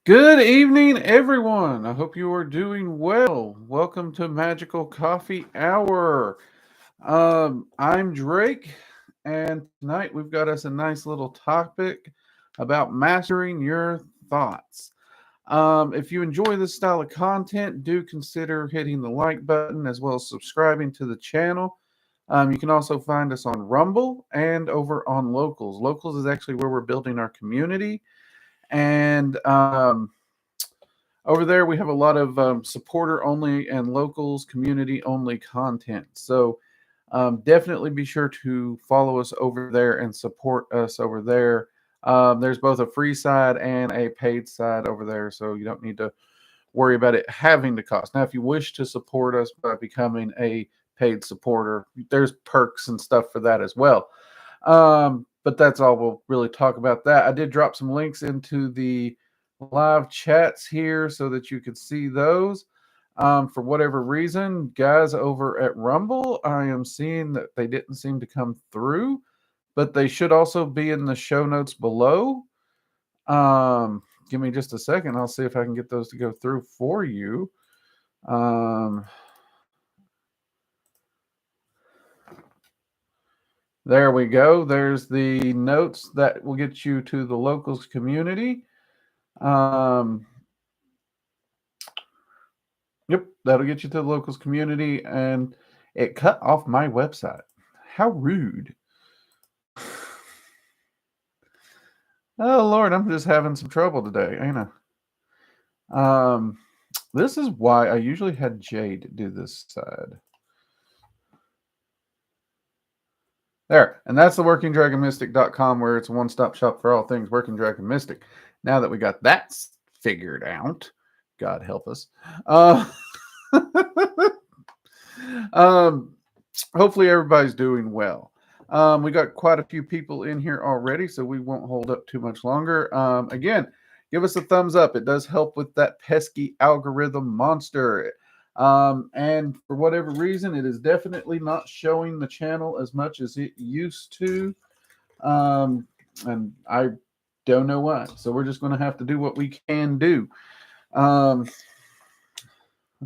Good evening, everyone. I hope you are doing well. Welcome to Magical Coffee Hour. I'm Drake, and tonight we've got us a nice little topic about mastering your thoughts. If you enjoy this style of content, do consider hitting the like button as well as subscribing to the channel. You can also find us on Rumble and over on Locals. Locals is actually where we're building our community, and over there, we have a lot of supporter only and locals community only content. So definitely be sure to follow us over there and support us over there. There's both a free side and a paid side over there. So you don't need to worry about it having to cost. Now, if you wish to support us by becoming a paid supporter, there's perks and stuff for that as well. But that's all we'll really talk about that. I did drop some links into the live chats here so that you could see those. For whatever reason, guys over at Rumble, I am seeing that they didn't seem to come through, but they should also be in the show notes below. Give me just a second. I'll see if I can get those to go through for you. There we go. There's the notes that will get you to the locals community. Yep, that'll get you to the locals community, and it cut off my website. How rude. Oh Lord, I'm just having some trouble today, ain't I? This is why I usually had Jade do this side. There, and that's the workingdragonmystic.com, where it's a one-stop shop for all things Working Dragon Mystic. Now that we got that figured out, God help us. Hopefully everybody's doing well. We got quite a few people in here already, so we won't hold up too much longer. Again, give us a thumbs up. It does help with that pesky algorithm monster. And for whatever reason, it is definitely not showing the channel as much as it used to. And I don't know why. So we're just going to have to do what we can do. Let's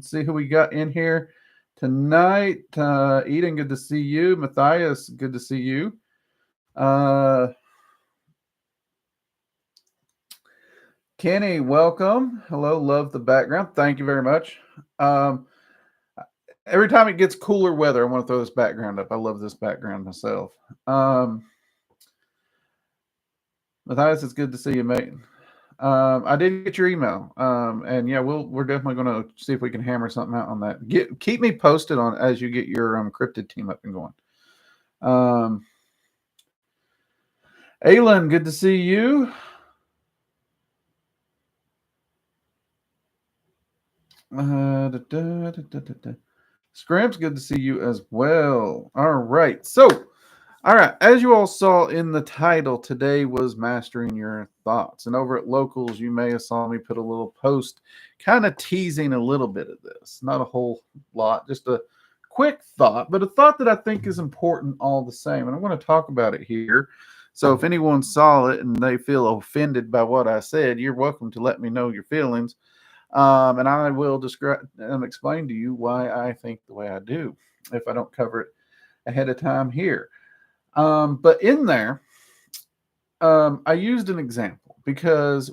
see who we got in here tonight. Eden, good to see you. Matthias, good to see you. Kenny, welcome. Hello, love the background. Thank you very much. Every time it gets cooler weather, I want to throw this background up. I love this background myself. Matthias, it's good to see you, mate. I did get your email, and yeah, we're definitely going to see if we can hammer something out on that. Keep me posted on as you get your cryptid team up and going. Aylin, good to see you. Scramps, good to see you as well. All right, so. All right, as you all saw in the title, today was Mastering Your Thoughts. And over at Locals, you may have saw me put a little post kind of teasing a little bit of this. Not a whole lot, just a quick thought, but a thought that I think is important all the same. And I'm going to talk about it here. So if anyone saw it and they feel offended by what I said, you're welcome to let me know your feelings. And I will describe and explain to you why I think the way I do if I don't cover it ahead of time here. But in there, I used an example because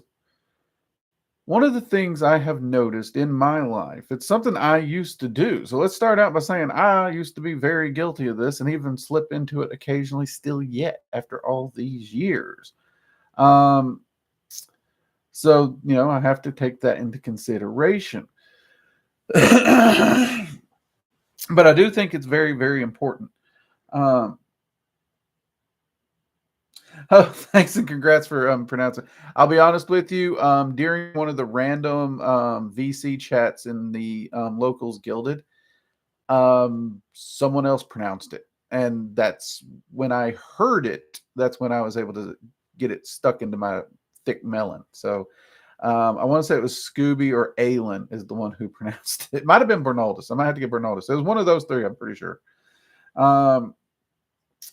one of the things I have noticed in my life, it's something I used to do. So let's start out by saying I used to be very guilty of this and even slip into it occasionally still yet after all these years. So, I have to take that into consideration. But I do think it's very, very important. Oh, thanks and congrats for pronouncing. I'll be honest with you. During one of the random VC chats in the Locals Gilded, someone else pronounced it, and that's when I heard it. That's when I was able to get it stuck into my thick melon. So I want to say it was Scooby or Aylin is the one who pronounced it. It might have been Bernaldus. I might have to get Bernaldus. It was one of those three. I'm pretty sure.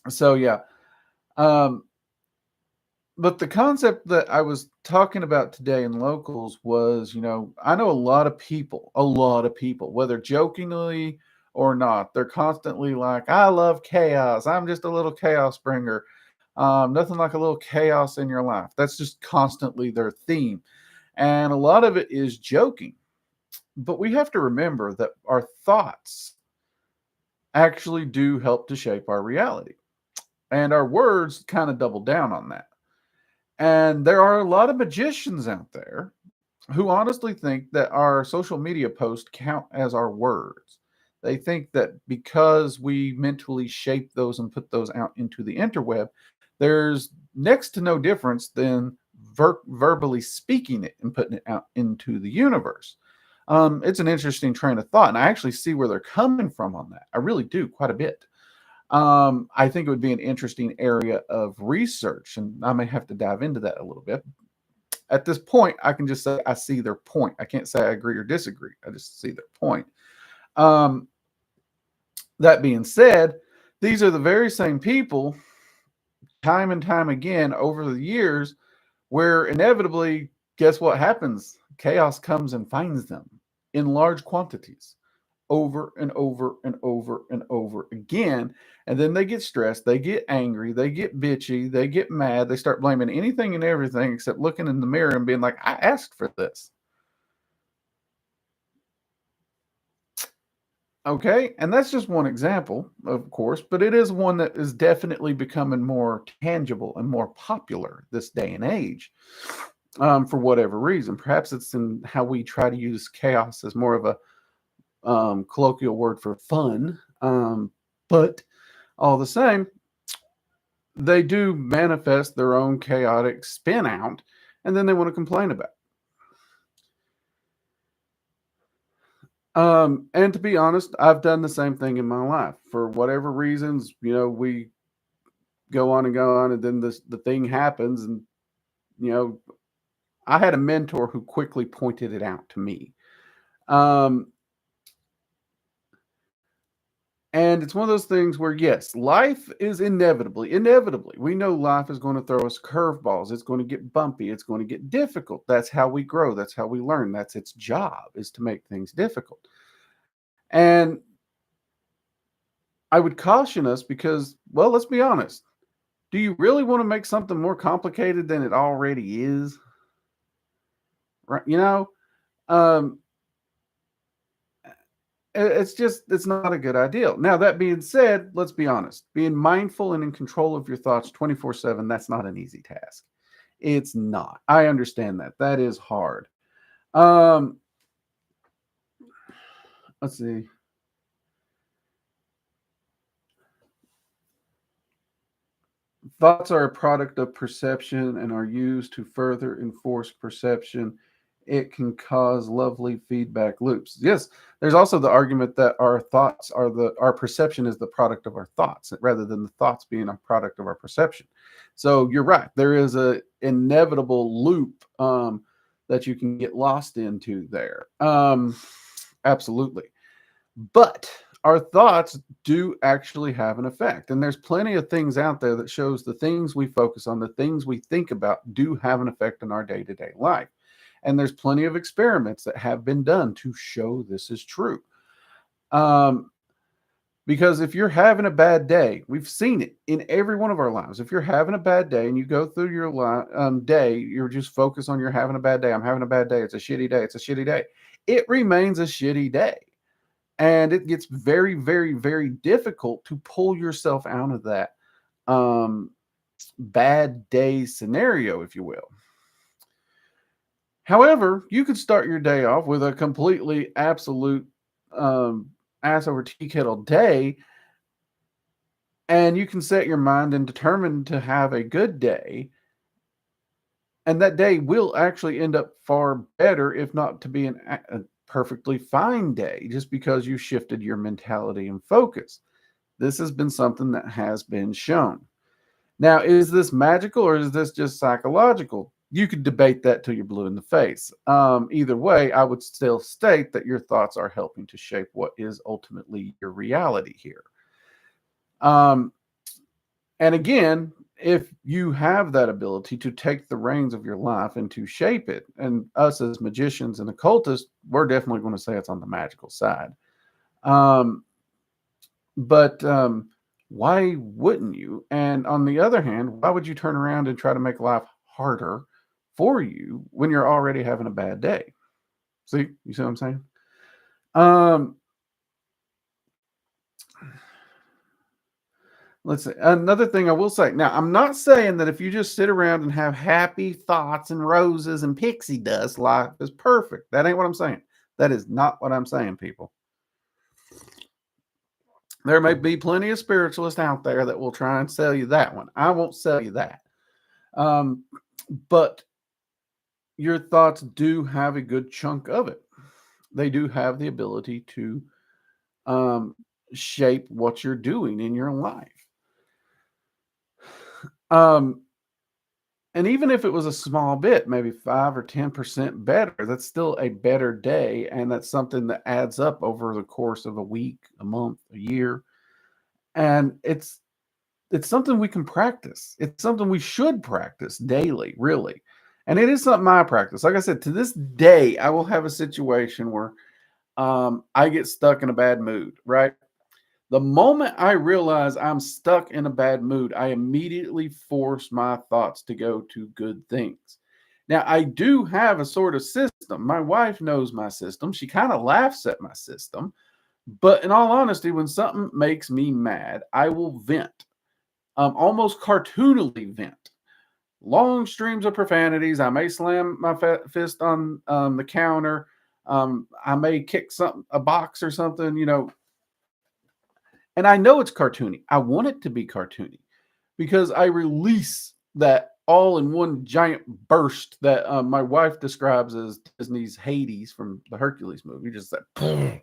So yeah. But the concept that I was talking about today in locals was, I know a lot of people, whether jokingly or not, they're constantly like, I love chaos. I'm just a little chaos bringer. Nothing like a little chaos in your life. That's just constantly their theme. And a lot of it is joking. But we have to remember that our thoughts actually do help to shape our reality. And our words kind of double down on that. And there are a lot of magicians out there who honestly think that our social media posts count as our words. They think that because we mentally shape those and put those out into the interweb, there's next to no difference than verbally speaking it and putting it out into the universe. It's an interesting train of thought, and I actually see where they're coming from on that. I really do, quite a bit. I think it would be an interesting area of research, and I may have to dive into that a little bit. At this point, I can just say I see their point. I can't say I agree or disagree. I just see their point. Um, that being said, these are the very same people, time and time again over the years, where inevitably, guess what happens? Chaos comes and finds them in large quantities over and over and over and over again. And then they get stressed, they get angry, they get bitchy, they get mad, they start blaming anything and everything except looking in the mirror and being like, I asked for this. Okay. And that's just one example, of course, but it is one that is definitely becoming more tangible and more popular this day and age. For whatever reason. Perhaps it's in how we try to use chaos as more of a colloquial word for fun. But all the same, they do manifest their own chaotic spin out, and then they want to complain about it. And to be honest, I've done the same thing in my life. For whatever reasons, we go on and go on, and then the thing happens, and you know, I had a mentor who quickly pointed it out to me. Um, And it's one of those things where, yes, life is inevitably, we know life is going to throw us curveballs. It's going to get bumpy. It's going to get difficult. That's how we grow. That's how we learn. That's its job, is to make things difficult. And I would caution us because, well, let's be honest. Do you really want to make something more complicated than it already is? Right? Um, it's not a good idea. Now, that being said, let's be honest. Being mindful and in control of your thoughts 24/7, that's not an easy task. It's not. I understand that. That is hard. Um, let's see. Thoughts are a product of perception and are used to further enforce perception. It can cause lovely feedback loops. Yes, there's also the argument that our perception is the product of our thoughts rather than the thoughts being a product of our perception. So you're right. There is a inevitable loop that you can get lost into there. Absolutely. But our thoughts do actually have an effect. And there's plenty of things out there that shows the things we focus on, the things we think about do have an effect on our day-to-day life. And there's plenty of experiments that have been done to show this is true. Because if you're having a bad day, we've seen it in every one of our lives. If you're having a bad day and you go through your day, you're just focused on you're having a bad day. I'm having a bad day. It's a shitty day. It's a shitty day. It remains a shitty day. And it gets very, very, very difficult to pull yourself out of that bad day scenario, if you will. However, you could start your day off with a completely absolute ass over tea kettle day, and you can set your mind and determine to have a good day. And that day will actually end up far better, if not to be a perfectly fine day, just because you shifted your mentality and focus. This has been something that has been shown. Now, is this magical or is this just psychological? You could debate that till you're blue in the face. Either way, I would still state that your thoughts are helping to shape what is ultimately your reality here. And again, if you have that ability to take the reins of your life and to shape it, and us as magicians and occultists, we're definitely going to say it's on the magical side. Um, but why wouldn't you? And on the other hand, why would you turn around and try to make life harder for you when you're already having a bad day? You see what I'm saying? Um, let's see. Another thing I will say. Now, I'm not saying that if you just sit around and have happy thoughts and roses and pixie dust, life is perfect. That ain't what I'm saying. That is not what I'm saying, people. There may be plenty of spiritualists out there that will try and sell you that one. I won't sell you that. Um, but your thoughts do have a good chunk of it. They do have the ability to um, shape what you're doing in your life. Um, and even if it was a small bit, maybe 5 or 10% better, that's still a better day. And that's something that adds up over the course of a week, a month, a year. And it's something we can practice. It's something we should practice daily, really. And it is something I practice. Like I said, to this day, I will have a situation where I get stuck in a bad mood, right? The moment I realize I'm stuck in a bad mood, I immediately force my thoughts to go to good things. Now, I do have a sort of system. My wife knows my system. She kind of laughs at my system. But in all honesty, when something makes me mad, I will vent, almost cartoonily vent. Long streams of profanities. I may slam my fist on the counter. I may kick a box or something, and I know it's cartoony. I want it to be cartoony because I release that all in one giant burst that my wife describes as Disney's Hades from the Hercules movie. Just that.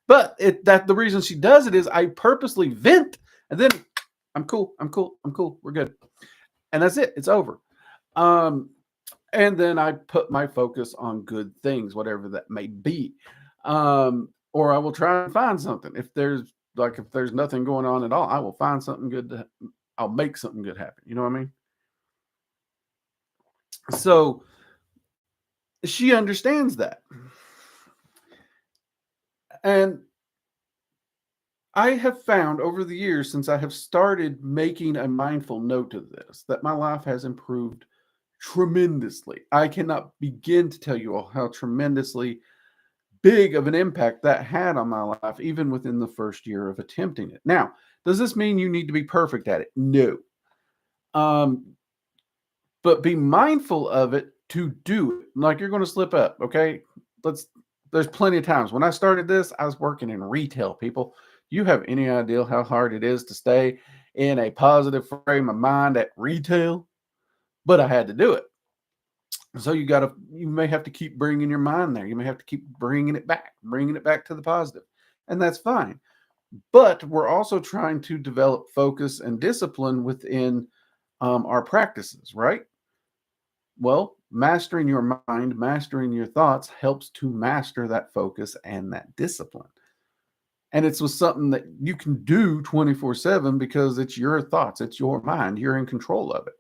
But the reason she does it is I purposely vent, and then I'm cool. We're good, and that's it. It's over. And then I put my focus on good things, whatever that may be. Or I will try and find something. If there's nothing going on at all, I will find something good I'll make something good happen. You know what I mean? So she understands that. And I have found over the years, since I have started making a mindful note of this, that my life has improved tremendously. I cannot begin to tell you all how tremendously big of an impact that had on my life, even within the first year of attempting it. Now, does this mean you need to be perfect at it? No. But be mindful of it to do it. Like, you're going to slip up, okay? There's plenty of times. When I started this, I was working in retail, people. You have any idea how hard it is to stay in a positive frame of mind at retail? But I had to do it. So you may have to keep bringing your mind there. You may have to keep bringing it back to the positive. And that's fine. But we're also trying to develop focus and discipline within our practices, right? Well, mastering your mind, mastering your thoughts helps to master that focus and that discipline. And it's with something that you can do 24/7 because it's your thoughts, it's your mind, you're in control of it.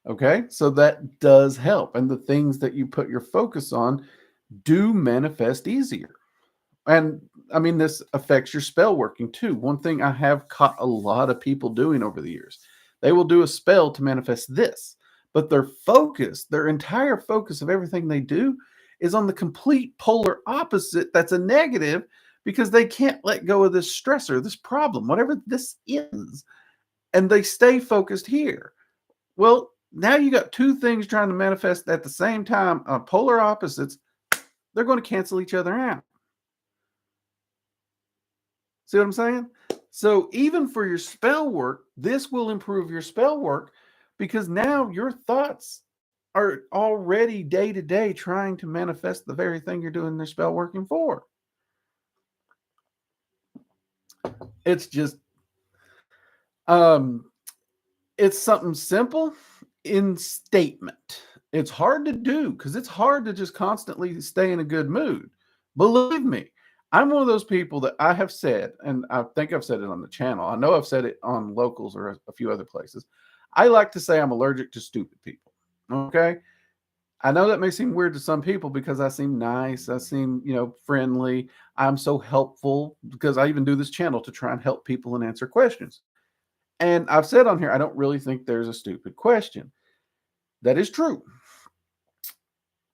Okay, so that does help. And the things that you put your focus on do manifest easier. And I mean, this affects your spell working too. One thing I have caught a lot of people doing over the years, they will do a spell to manifest this, but their entire focus of everything they do is on the complete polar opposite. That's a negative because they can't let go of this stressor, this problem, whatever this is, and they stay focused here. Well, now you got two things trying to manifest at the same time on polar opposites. They're going to cancel each other out. See what I'm saying? So even for your spell work, this will improve your spell work because now your thoughts are already day to day trying to manifest the very thing you're doing their spell working for. It's just it's something simple in statement. It's hard to do because it's hard to just constantly stay in a good mood. Believe me, I'm one of those people that I have said, and I think I've said it on the channel. I know I've said it on Locals or a few other places. I like to say I'm allergic to stupid people. Okay. I know that may seem weird to some people because I seem nice. I seem, friendly. I'm so helpful because I even do this channel to try and help people and answer questions. And I've said on here, I don't really think there's a stupid question. That is true.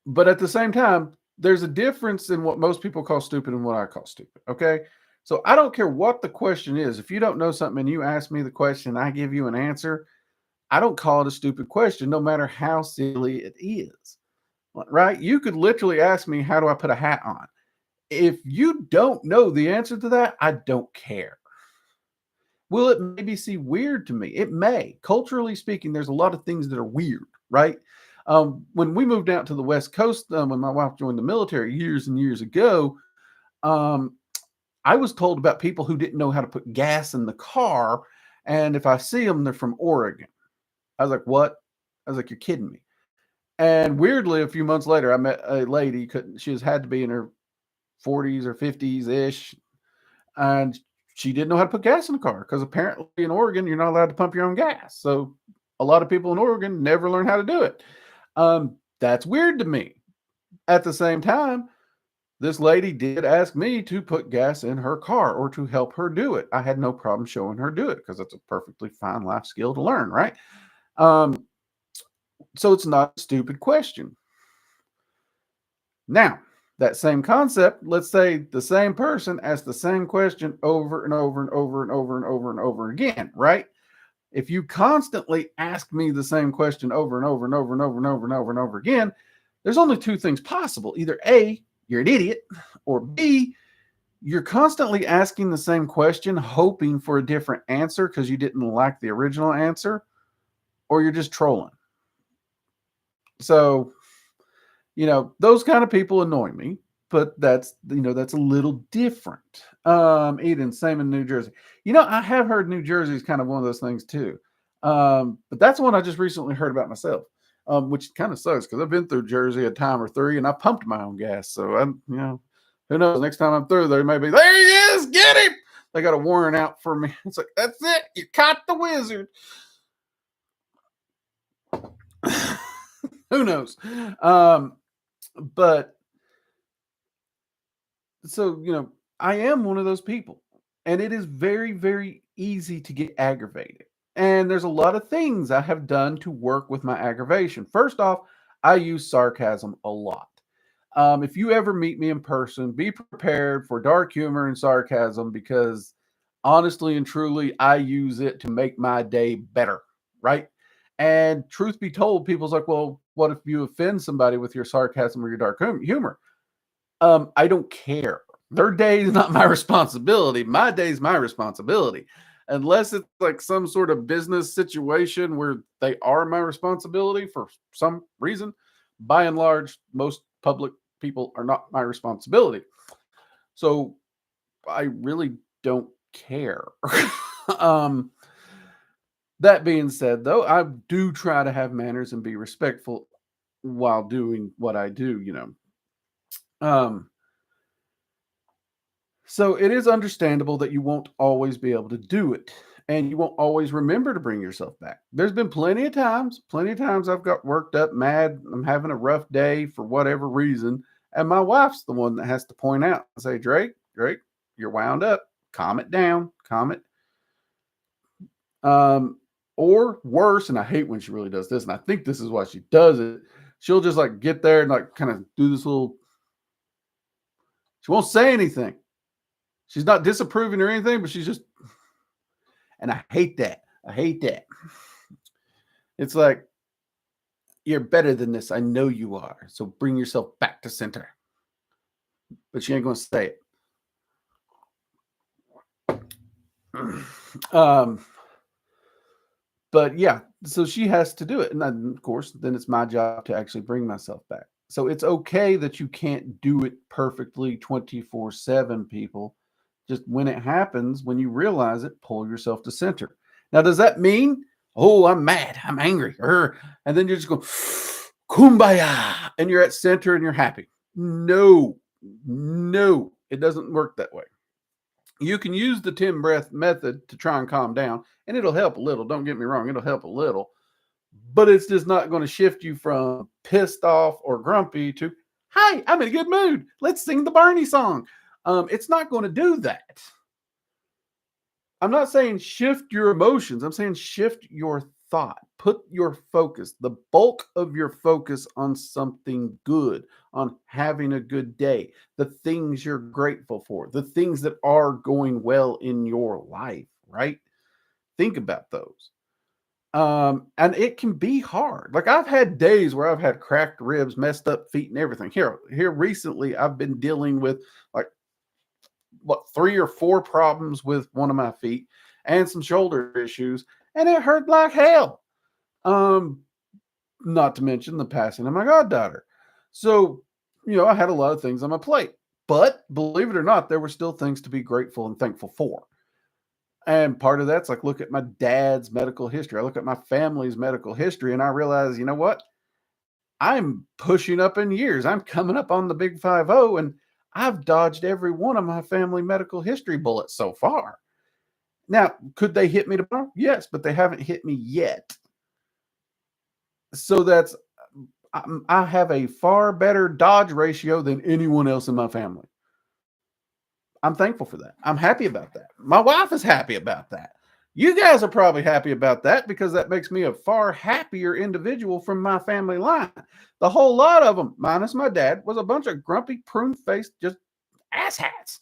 But at the same time, there's a difference in what most people call stupid and what I call stupid. Okay. So I don't care what the question is. If you don't know something and you ask me the question, I give you an answer. I don't call it a stupid question, no matter how silly it is. Right? You could literally ask me, how do I put a hat on? If you don't know the answer to that, I don't care. Will it maybe seem weird to me? It may. Culturally speaking, there's a lot of things that are weird, right? When we moved out to the West Coast, when my wife joined the military years and years ago, um, I was told about people who didn't know how to put gas in the car. And if I see them, they're from Oregon. I was like, what? I was like, you're kidding me. And weirdly, a few months later, I met a lady, she had to be in her 40s or 50s-ish, and she didn't know how to put gas in the car because apparently in Oregon, you're not allowed to pump your own gas. So a lot of people in Oregon never learn how to do it. That's weird to me. At the same time, this lady did ask me to put gas in her car or to help her do it. I had no problem showing her do it because that's a perfectly fine life skill to learn, right? So it's not a stupid question. Now, that same concept, let's say the same person asks the same question over and over and over and over and over and over again, right? If you constantly ask me the same question over and over and over and over and over and over and over again, there's only two things possible. Either A, you're an idiot, or B, you're constantly asking the same question, hoping for a different answer because you didn't like the original answer, or you're just trolling. So, those kind of people annoy me, but that's a little different. Eden, same in New Jersey. I have heard New Jersey is kind of one of those things too. But that's one I just recently heard about myself, which kind of sucks because I've been through Jersey a time or three and I pumped my own gas. So who knows? Next time I'm through there, maybe there he is, get him. They got a warrant out for me. It's like, that's it. You caught the wizard. Who knows? But so, I am one of those people, and it is very, very easy to get aggravated. And there's a lot of things I have done to work with my aggravation. First off, I use sarcasm a lot. If you ever meet me in person, be prepared for dark humor and sarcasm because honestly and truly, I use it to make my day better, right? And truth be told, people's like, well, what if you offend somebody with your sarcasm or your dark humor? I don't care. Their day is not my responsibility. My day is my responsibility. Unless it's like some sort of business situation where they are my responsibility for some reason, by and large, most public people are not my responsibility. So I really don't care. That being said, though, I do try to have manners and be respectful while doing what I do. So it is understandable that you won't always be able to do it and you won't always remember to bring yourself back. There's been plenty of times I've got worked up, mad, I'm having a rough day for whatever reason. And my wife's the one that has to point out and say, Drake, you're wound up. Calm it down. Calm it. Or worse, and I hate when she really does this, and I think this is why she does it. She'll just like get there and like kind of do this little, she won't say anything. She's not disapproving or anything, but she's just, and I hate that. I hate that. It's like, you're better than this. I know you are. So bring yourself back to center. But she ain't going to say it. But yeah, so she has to do it. And then, of course, then it's my job to actually bring myself back. So it's okay that you can't do it perfectly 24/7, people. Just when it happens, when you realize it, pull yourself to center. Now, does that mean, oh, I'm mad, I'm angry, and then you're just going, kumbaya, and you're at center and you're happy? No. It doesn't work that way. You can use the 10 breath method to try and calm down, and it'll help a little. Don't get me wrong, it'll help a little, but it's just not going to shift you from pissed off or grumpy to, hi, I'm in a good mood. Let's sing the Barney song. It's not going to do that. I'm not saying shift your emotions. I'm saying shift your thought. Put your focus, the bulk of your focus, on something good, on having a good day, the things you're grateful for, the things that are going well in your life, right? Think about those. And it can be hard. Like, I've had days where I've had cracked ribs, messed up feet, and everything. Here recently, I've been dealing with like 3 or 4 problems with one of my feet and some shoulder issues, and it hurt like hell. Not to mention the passing of my goddaughter. So, I had a lot of things on my plate, but believe it or not, there were still things to be grateful and thankful for. And part of that's like, look at my dad's medical history. I look at my family's medical history, and I realize, you know what? I'm pushing up in years. I'm coming up on the big 50, and I've dodged every one of my family medical history bullets so far. Now, could they hit me tomorrow? Yes, but they haven't hit me yet. So I have a far better dodge ratio than anyone else in my family. I'm thankful for that. I'm happy about that. My wife is happy about that. You guys are probably happy about that, because that makes me a far happier individual from my family line. The whole lot of them, minus my dad, was a bunch of grumpy, prune-faced, just asshats.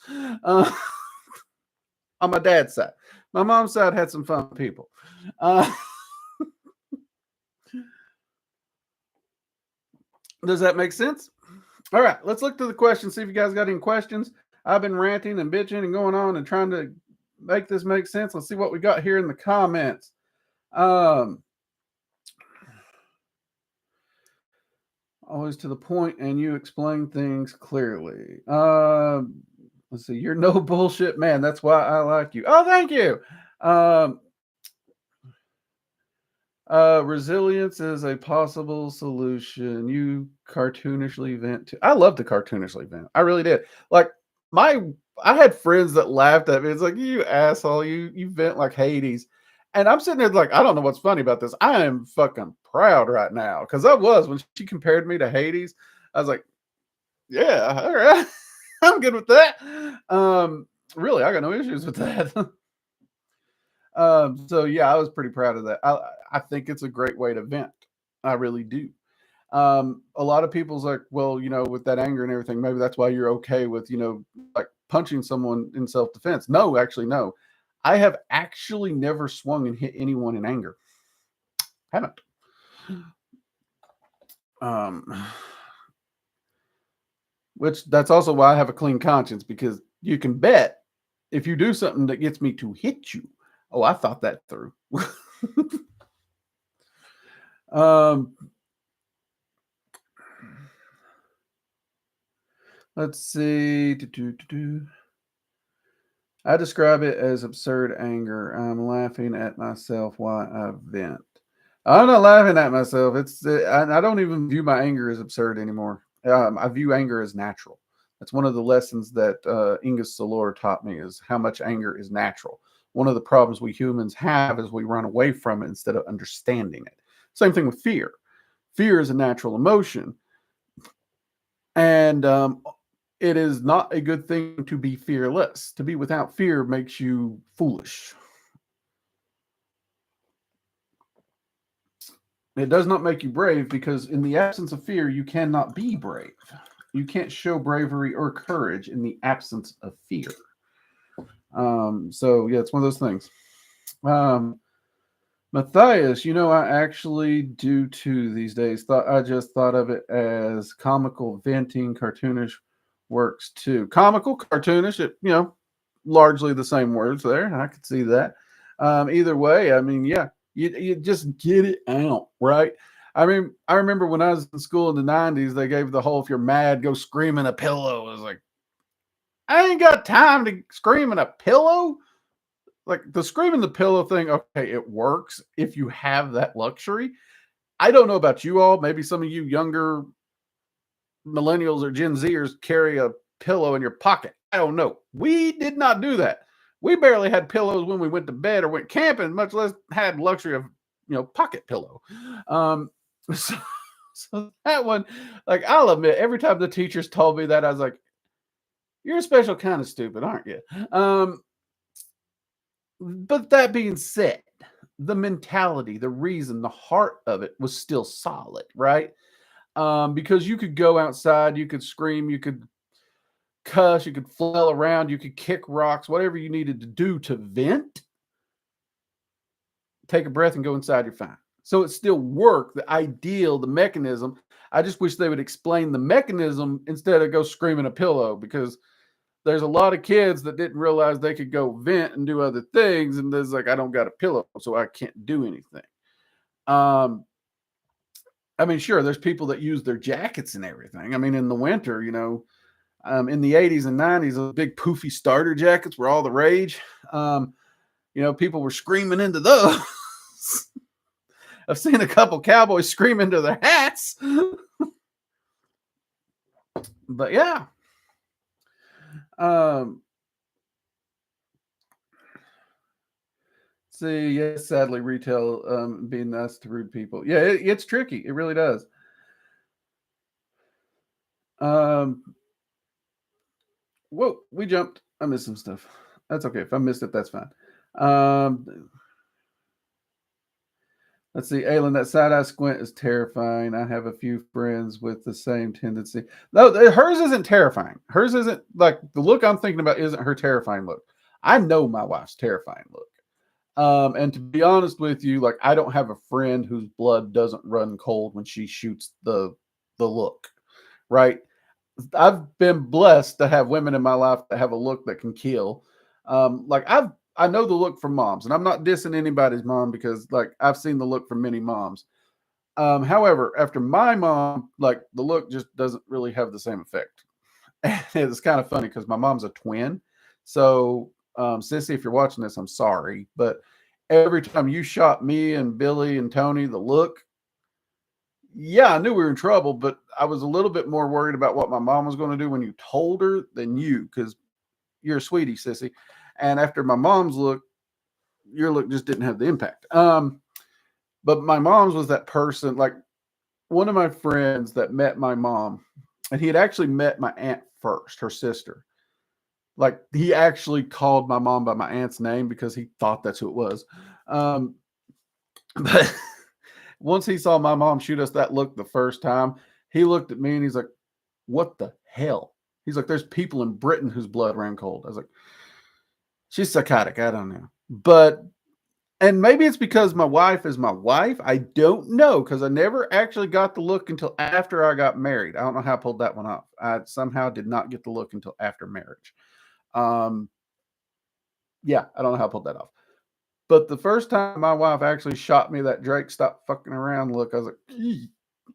On my dad's side. My mom's side had some fun people. Does that make sense? All right, let's look to the questions, see if you guys got any questions. I've been ranting and bitching and going on and trying to make this make sense. Let's see what we got here in the comments. Always to the point, and you explain things clearly. Let's see. You're no bullshit man. That's why I like you. Oh, thank you. Resilience is a possible solution. You cartoonishly vent too. I love the cartoonishly vent. I really did. Like, I had friends that laughed at me. It's like, you asshole, you vent like Hades. And I'm sitting there like, I don't know what's funny about this. I am fucking proud right now, because I was, when she compared me to Hades, I was like, yeah, all right. I'm good with that. Really, I got no issues with that. So yeah, I was pretty proud of that. I think it's a great way to vent. I really do. A lot of people's like, well, with that anger and everything, maybe that's why you're okay with, like punching someone in self-defense. No, actually, no. I have actually never swung and hit anyone in anger. Haven't. Which that's also why I have a clean conscience, because you can bet if you do something that gets me to hit you, oh, I thought that through. Let's see. I describe it as absurd anger. I'm laughing at myself while I vent. I'm not laughing at myself. I don't even view my anger as absurd anymore. I view anger as natural. That's one of the lessons that Ingus Solor taught me, is how much anger is natural. One of the problems we humans have is we run away from it instead of understanding it. Same thing with fear. Fear is a natural emotion. And it is not a good thing to be fearless. To be without fear makes you foolish. It does not make you brave, because in the absence of fear, you cannot be brave. You can't show bravery or courage in the absence of fear. So yeah, it's one of those things. Matthias, I actually do too these days. I just thought of it as comical venting. Cartoonish works too. Comical, cartoonish, largely the same words there. I could see that. Either way, I mean, yeah, you just get it out, right? I mean, I remember when I was in school in the 90s, they gave the whole, if you're mad, go scream in a pillow. I was like, I ain't got time to scream in a pillow. Like, the scream in the pillow thing, okay, it works if you have that luxury. I don't know about you all. Maybe some of you younger millennials or Gen Zers carry a pillow in your pocket. I don't know. We did not do that. We barely had pillows when we went to bed or went camping, much less had luxury of, pocket pillow. Um, so, so that one, like, I'll admit, every time the teachers told me that, I was like, "You're a special kind of stupid, aren't you?" But that being said, the mentality, the reason, the heart of it was still solid, right? Because you could go outside, you could scream, you could cuss, you could flail around, you could kick rocks, whatever you needed to do to vent, take a breath and go inside, you're fine. So it still worked. The ideal, the mechanism. I just wish they would explain the mechanism instead of go screaming a pillow, because there's a lot of kids that didn't realize they could go vent and do other things. And there's like, I don't got a pillow, so I can't do anything. Um, I mean, sure, there's people that use their jackets and everything. I mean, in the winter, in the 80s and 90s, those big poofy starter jackets were all the rage. People were screaming into those. I've seen a couple cowboys scream into their hats. But yeah. See, yes, sadly, retail being nice to rude people. Yeah, it's tricky. It really does. Whoa, we jumped. I missed some stuff. That's okay. If I missed it, that's fine. Let's see, Aylin, that side-eye squint is terrifying. I have a few friends with the same tendency. No, hers isn't terrifying. Hers isn't, like, the look I'm thinking about isn't her terrifying look. I know my wife's terrifying look. And to be honest with you, like, I don't have a friend whose blood doesn't run cold when she shoots the look, right? I've been blessed to have women in my life that have a look that can kill. I know the look from moms, and I'm not dissing anybody's mom, because like I've seen the look from many moms. However, after my mom, like, the look just doesn't really have the same effect. And it's kind of funny because my mom's a twin. So, Sissy, if you're watching this, I'm sorry, but every time you shot me and Billy and Tony the look, yeah, I knew we were in trouble, but I was a little bit more worried about what my mom was going to do when you told her than you, because you're a sweetie, Sissy. And after my mom's look, your look just didn't have the impact. But my mom's was that person, like, one of my friends that met my mom, and he had actually met my aunt first, her sister. Like, he actually called my mom by my aunt's name because he thought that's who it was. But once he saw my mom shoot us that look the first time, he looked at me and he's like, "What the hell?" He's like, "There's people in Britain whose blood ran cold." I was like, "She's psychotic. I don't know." And maybe it's because my wife is my wife. I don't know, because I never actually got the look until after I got married. I don't know how I pulled that one off. I somehow did not get the look until after marriage. Yeah, I don't know how I pulled that off. But the first time my wife actually shot me that Drake stop fucking around look, I was like, "Eeh,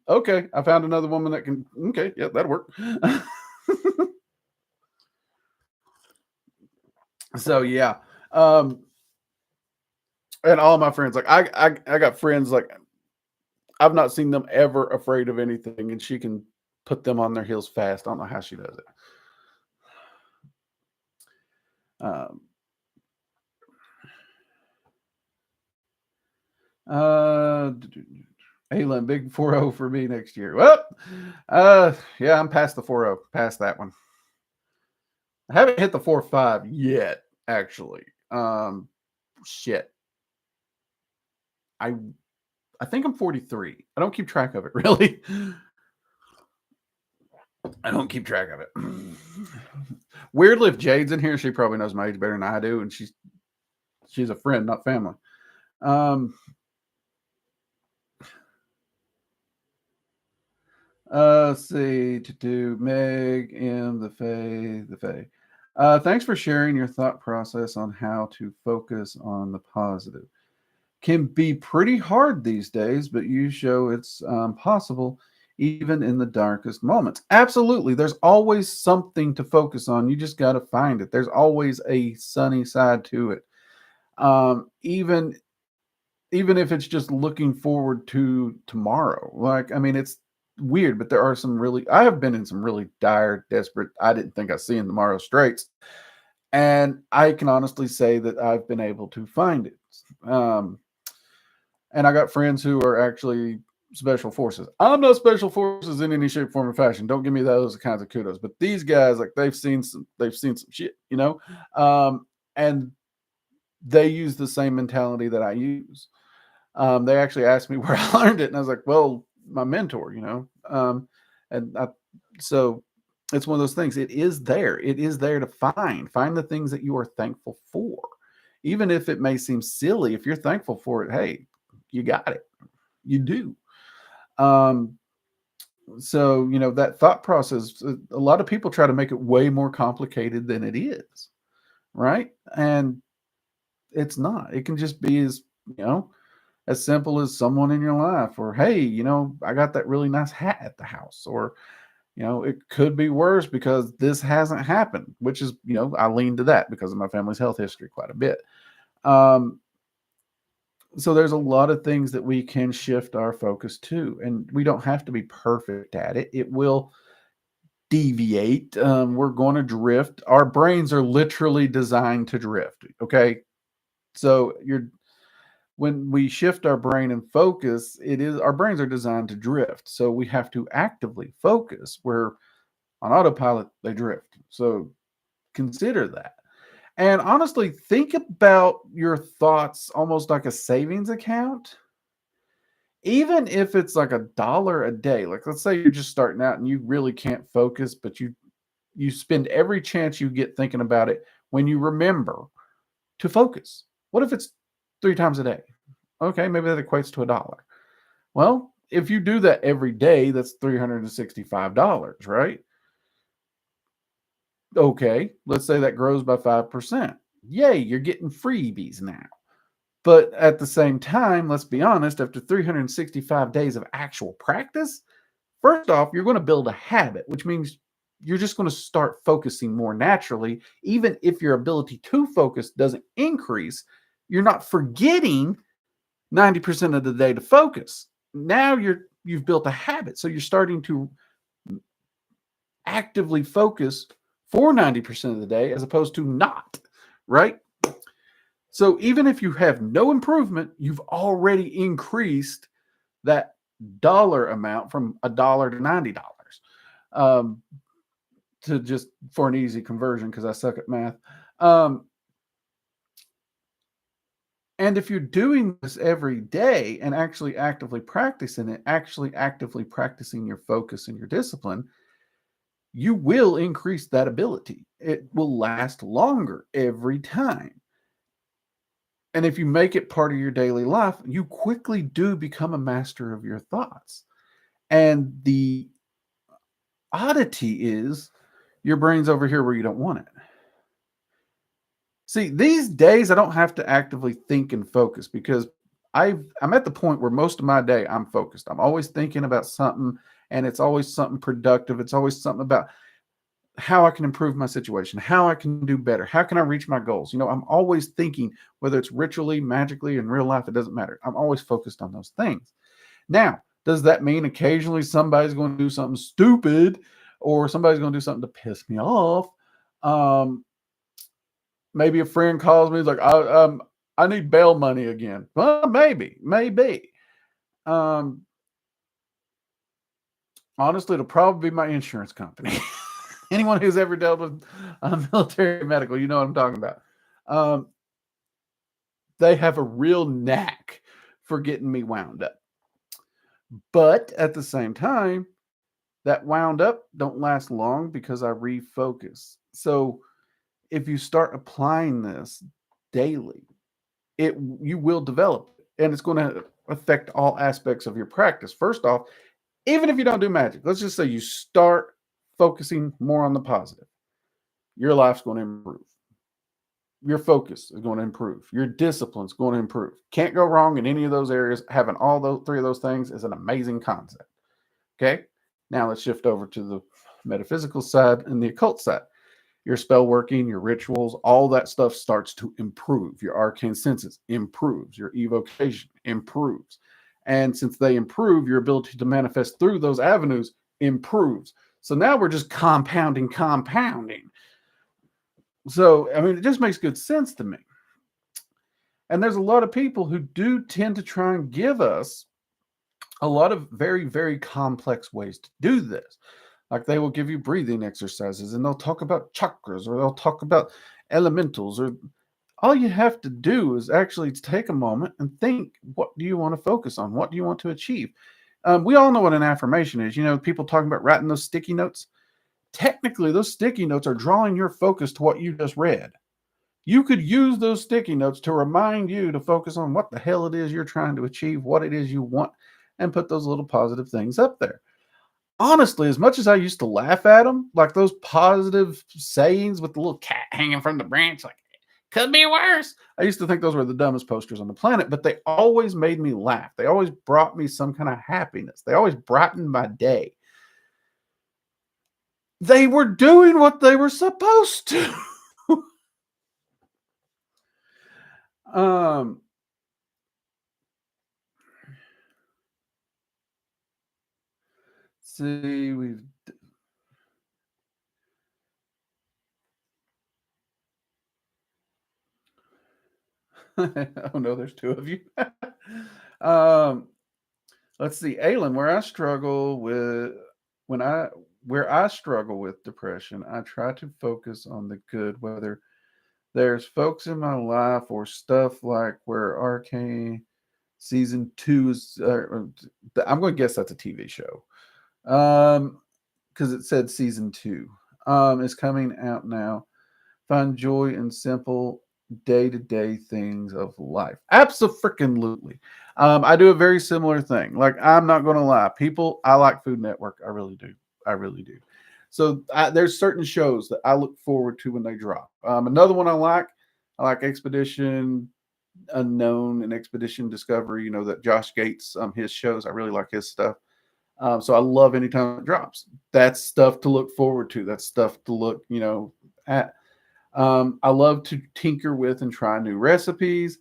okay, I found another woman that can, okay, yeah, that'll work." So yeah. And all my friends, like, I got friends, like, I've not seen them ever afraid of anything, and she can put them on their heels fast. I don't know how she does it. Um, Aylin, big 4-0 for me next year. Well, yeah, I'm past the 4-0, past that one. I haven't hit the 4-5 yet, actually. Shit. I think I'm 43. I don't keep track of it, really. I don't keep track of it. Weirdly, if Jade's in here, she probably knows my age better than I do, and she's a friend, not family. Let's see, to do Meg M the Fae. Thanks for sharing your thought process on how to focus on the positive. Can be pretty hard these days, but you show it's possible even in the darkest moments. Absolutely. There's always something to focus on. You just got to find it. There's always a sunny side to it. Even if it's just looking forward to tomorrow. Like, I mean, it's weird, but there are some really, I have been in some really dire, desperate, I didn't think I'd see in tomorrow straits. And I can honestly say that I've been able to find it. Um, and I got friends who are actually special forces. I'm not special forces in any shape, form, or fashion. Don't give me those kinds of kudos. But these guys, like they've seen some shit, you know, and they use the same mentality that I use. They actually asked me where I learned it, and I was like, well, my mentor, you know, and I, so it's one of those things. It is there. It is there to find the things that you are thankful for, even if it may seem silly. If you're thankful for it, hey, you got it. You do. Um, so you know that thought process. A lot of people try to make it way more complicated than it is, right? And it's not. It can just be you know as simple as someone in your life, or hey, you know, I got that really nice hat at the house, or you know, it could be worse because this hasn't happened, which is, you know, I lean to that because of my family's health history quite a bit. Um, so there's a lot of things that we can shift our focus to, and we don't have to be perfect at it. It will deviate. We're going to drift. Our brains are literally designed to drift. Okay. So when we shift our brain and focus, it is our brains are designed to drift. So we have to actively focus where on autopilot they drift. So consider that. And honestly, think about your thoughts almost like a savings account. Even if it's like $1 a day, like let's say you're just starting out and you really can't focus, but you spend every chance you get thinking about it when you remember to focus. What if it's 3 times a day? Okay, maybe that equates to $1. Well, if you do that every day, that's $365, right? Okay, let's say that grows by 5%. Yay, you're getting freebies now. But at the same time, let's be honest, after 365 days of actual practice, first off, you're going to build a habit, which means you're just going to start focusing more naturally. Even if your ability to focus doesn't increase, you're not forgetting 90% of the day to focus. Now you've built a habit. So you're starting to actively focus for 90% of the day as opposed to not, right? So even if you have no improvement, you've already increased that dollar amount from $1 to $90. Um, to just for an easy conversion because I suck at math. Um, and if you're doing this every day and actually actively practicing it, actually actively practicing your focus and your discipline, you will increase that ability. It will last longer every time. And if you make it part of your daily life, you quickly do become a master of your thoughts. And the oddity is your brain's over here where you don't want it. See, these days I don't have to actively think and focus because I'm at the point where most of my day I'm focused. I'm always thinking about something, and it's always something productive. It's always something about how I can improve my situation, how I can do better, how can I reach my goals. You know, I'm always thinking, whether it's ritually, magically, in real life, it doesn't matter. I'm always focused on those things. Now, does that mean occasionally somebody's going to do something stupid or somebody's going to do something to piss me off? Maybe a friend calls me, like, I need bail money again. Well, maybe. Um, honestly, it'll probably be my insurance company. Anyone who's ever dealt with military medical, you know what I'm talking about. Um, they have a real knack for getting me wound up. But at the same time, that wound up don't last long because I refocus. So if you start applying this daily, you will develop it, and it's going to affect all aspects of your practice. First off, even if you don't do magic, let's just say you start focusing more on the positive, your life's going to improve. Your focus is going to improve. Your discipline is going to improve. Can't go wrong in any of those areas. Having all those three of those things is an amazing concept. Okay. Now let's shift over to the metaphysical side and the occult side. Your spell working, your rituals, all that stuff starts to improve. Your arcane senses improves. Your evocation improves. And since they improve, your ability to manifest through those avenues improves. So now we're just compounding. So, I mean, it just makes good sense to me. And there's a lot of people who do tend to try and give us a lot of very, very complex ways to do this. Like they will give you breathing exercises and they'll talk about chakras or they'll talk about elementals, or all you have to do is actually take a moment and think, what do you want to focus on? What do you want to achieve? We all know what an affirmation is. You know, people talking about writing those sticky notes. Technically, those sticky notes are drawing your focus to what you just read. You could use those sticky notes to remind you to focus on what the hell it is you're trying to achieve, what it is you want, and put those little positive things up there. Honestly, as much as I used to laugh at them, like those positive sayings with the little cat hanging from the branch, like, could be worse. I used to think those were the dumbest posters on the planet, but they always made me laugh. They always brought me some kind of happiness. They always brightened my day. They were doing what they were supposed to. See, oh no, there's two of you. Let's see, Aylin, where I struggle with depression, I try to focus on the good, whether there's folks in my life or stuff like where Arcane season 2 is. I'm going to guess that's a TV show, because it said season 2 is coming out now. Find joy in simple day-to-day things of life. Absolutely. I do a very similar thing. Like, I'm not going to lie. People, I like Food Network. I really do. I really do. So there's certain shows that I look forward to when they drop. Another one I like Expedition Unknown and Expedition Discovery. You know, that Josh Gates, his shows. I really like his stuff. So I love anytime it drops. That's stuff to look forward to. That's stuff to look, at. I love to tinker with and try new recipes.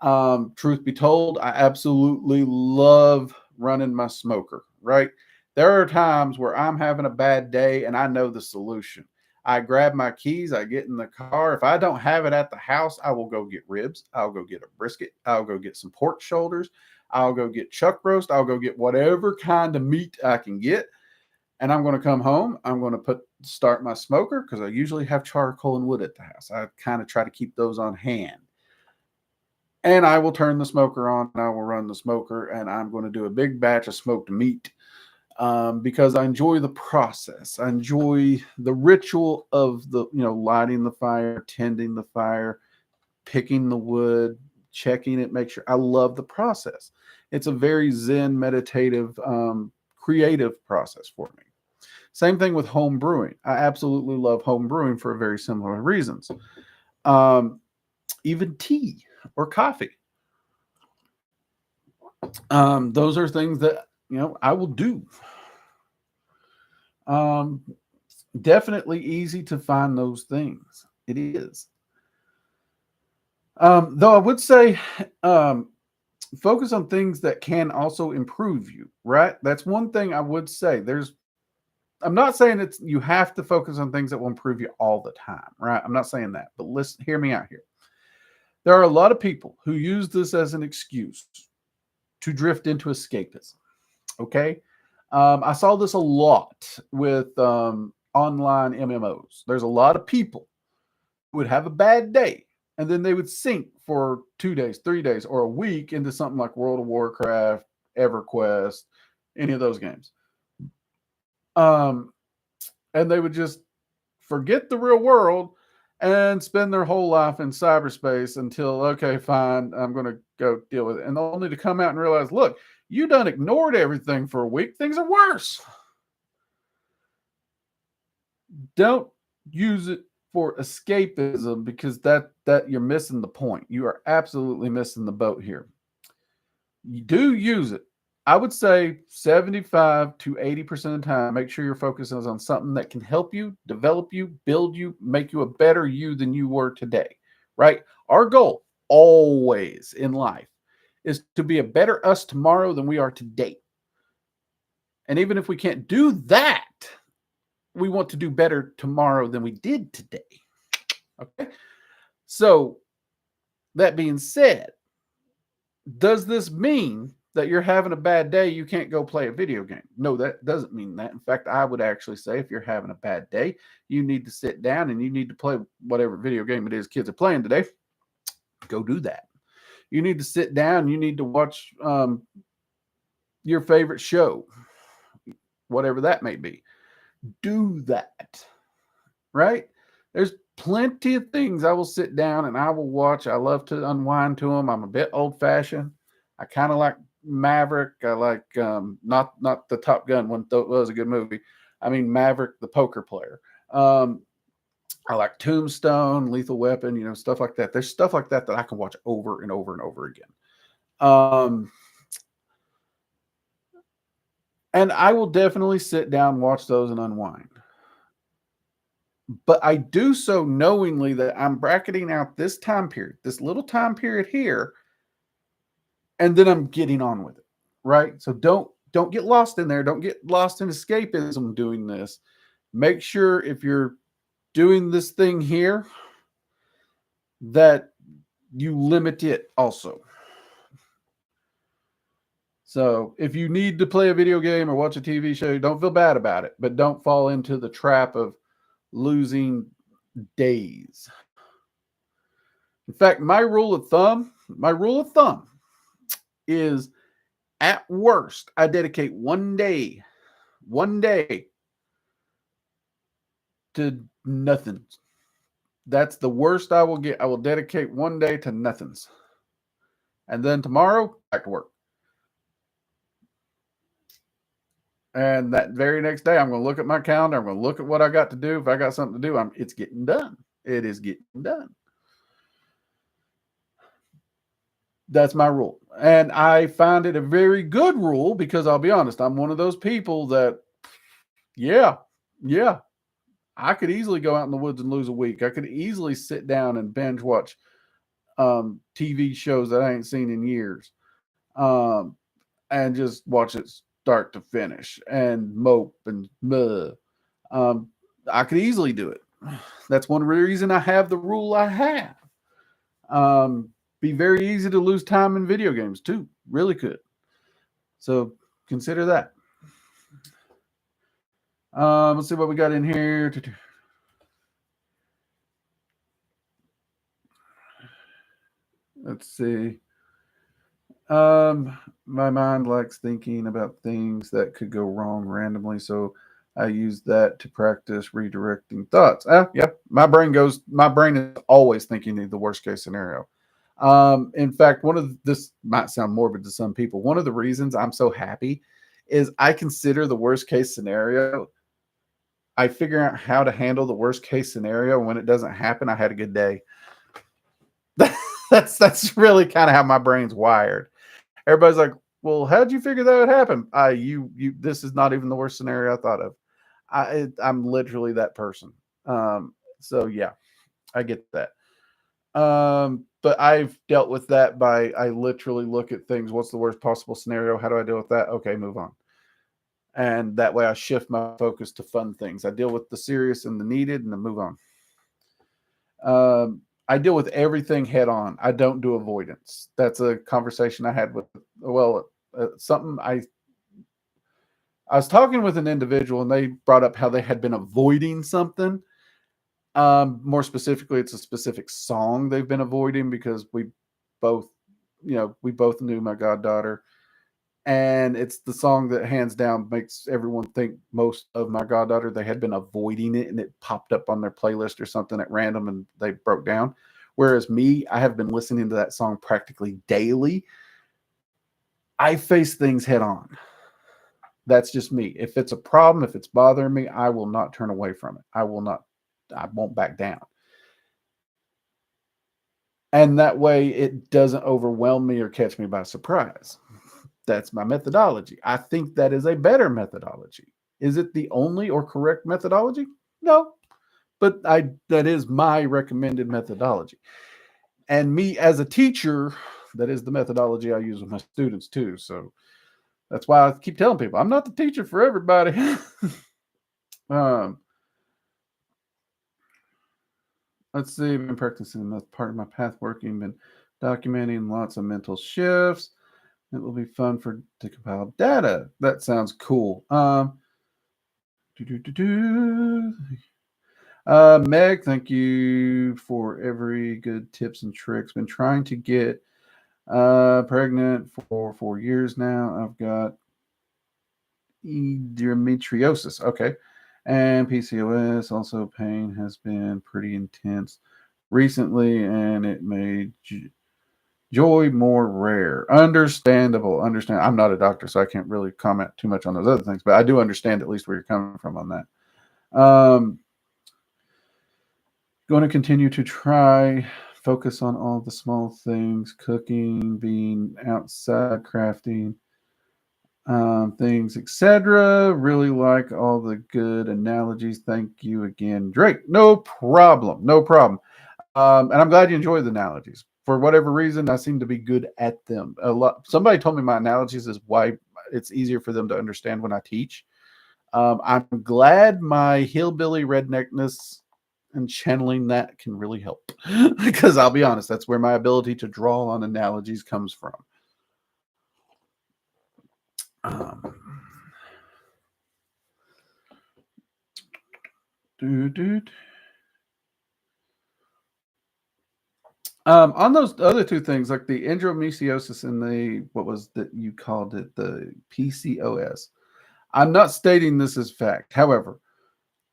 Truth be told, I absolutely love running my smoker, right? There are times where I'm having a bad day and I know the solution. I grab my keys, I get in the car. If I don't have it at the house, I will go get ribs. I'll go get a brisket. I'll go get some pork shoulders. I'll go get chuck roast. I'll go get whatever kind of meat I can get. And I'm going to come home. I'm going to start my smoker because I usually have charcoal and wood at the house. I kind of try to keep those on hand. And I will turn the smoker on and I will run the smoker and I'm going to do a big batch of smoked meat because I enjoy the process. I enjoy the ritual of lighting the fire, tending the fire, picking the wood, checking it, make sure. I love the process. It's a very Zen, meditative, creative process for me. Same thing with home brewing. I absolutely love home brewing for very similar reasons. Even tea or coffee. Those are things that, I will do. Definitely easy to find those things. It is. Though I would say, focus on things that can also improve you, right? That's one thing I would say. I'm not saying you have to focus on things that will improve you all the time, right? I'm not saying that, but listen, hear me out here. There are a lot of people who use this as an excuse to drift into escapism. Okay. I saw this a lot with online MMOs. There's a lot of people who would have a bad day and then they would sink for 2 days, 3 days, or a week into something like World of Warcraft, EverQuest, any of those games. And they would just forget the real world and spend their whole life in cyberspace until, okay, fine, I'm going to go deal with it. And they'll only to come out and realize, look, you done ignored everything for a week. Things are worse. Don't use it for escapism because that you're missing the point. You are absolutely missing the boat here. You do use it. I would say 75 to 80% of the time, make sure your focus is on something that can help you, develop you, build you, make you a better you than you were today, right? Our goal always in life is to be a better us tomorrow than we are today. And even if we can't do that, we want to do better tomorrow than we did today. Okay. So, that being said, does this mean that you're having a bad day, you can't go play a video game? No, that doesn't mean that. In fact, I would actually say if you're having a bad day, you need to sit down and you need to play whatever video game it is kids are playing today. Go do that. You need to sit down. You need to watch your favorite show, whatever that may be. Do that, right? There's plenty of things I will sit down and I will watch. I love to unwind to them. I'm a bit old-fashioned. I kind of like Maverick. I like not the Top Gun one, though it was a good movie. I mean Maverick, the poker player. I like Tombstone, Lethal Weapon, stuff like that. There's stuff like that I can watch over and over and over again. And I will definitely sit down, watch those, and unwind. But I do so knowingly that I'm bracketing out this time period, this little time period here, and then I'm getting on with it, right? So don't get lost in there. Don't get lost in escapism doing this. Make sure if you're doing this thing here that you limit it also. So if you need to play a video game or watch a TV show, don't feel bad about it, but don't fall into the trap of losing days. In fact, my rule of thumb is at worst, I dedicate one day to nothing. That's the worst I will get. I will dedicate one day to nothings. And then tomorrow, back to work. And that very next day, I'm going to look at my calendar. I'm going to look at what I got to do. If I got something to do, it's getting done. It is getting done. That's my rule. And I find it a very good rule because I'll be honest, I'm one of those people that, yeah, I could easily go out in the woods and lose a week. I could easily sit down and binge watch TV shows that I ain't seen in years and just watch it start to finish and mope and I could easily do it. That's one reason I have the rule I have. Be very easy to lose time in video games too. Really could. So consider that. Let's see what we got in here. Let's see. My mind likes thinking about things that could go wrong randomly, so I use that to practice redirecting thoughts. Yep. My brain is always thinking of the worst case scenario. In fact, this might sound morbid to some people. One of the reasons I'm so happy is I consider the worst case scenario. I figure out how to handle the worst case scenario. When it doesn't happen, I had a good day. That's really kind of how my brain's wired. Everybody's like, well, how'd you figure that would happen? This is not even the worst scenario I thought of. I'm literally that person. So yeah, I get that. But I've dealt with that I literally look at things. What's the worst possible scenario? How do I deal with that? Okay, move on. And that way I shift my focus to fun things. I deal with the serious and the needed and then move on. I deal with everything head on. I don't do avoidance. That's a conversation I had with, something I was talking with an individual and they brought up how they had been avoiding something. More specifically, it's a specific song they've been avoiding because we both knew my goddaughter. And it's the song that hands down makes everyone think most of my goddaughter. They had been avoiding it and it popped up on their playlist or something at random and they broke down. Whereas me, I have been listening to that song practically daily. I face things head on. That's just me. If it's a problem, if it's bothering me, I will not turn away from it. I won't back down. And that way it doesn't overwhelm me or catch me by surprise. That's my methodology. I think that is a better methodology. Is it the only or correct methodology? No, but that is my recommended methodology. And me as a teacher, that is the methodology I use with my students too. So that's why I keep telling people I'm not the teacher for everybody. Let's see. I've been practicing. That's part of my path working. Been documenting lots of mental shifts. It will be fun to compile data. That sounds cool. Meg, thank you for every good tips and tricks. Been trying to get pregnant for 4 years now. I've got endometriosis. Okay. And PCOS. Also, pain has been pretty intense recently, and it made joy more rare. Understandable. Understand. I'm not a doctor, so I can't really comment too much on those other things, but I do understand at least where you're coming from on that. Going to continue to try focus on all the small things, cooking, being outside, crafting, things, etc. Really like all the good analogies. Thank you again, Drake. No problem. No problem. And I'm glad you enjoy the analogies. For whatever reason, I seem to be good at them. Somebody told me my analogies is why it's easier for them to understand when I teach. I'm glad my hillbilly redneckness and channeling that can really help. Because I'll be honest, that's where my ability to draw on analogies comes from. On those other two things, like the endometriosis and the what was that you called it, the PCOS. I'm not stating this as fact. However,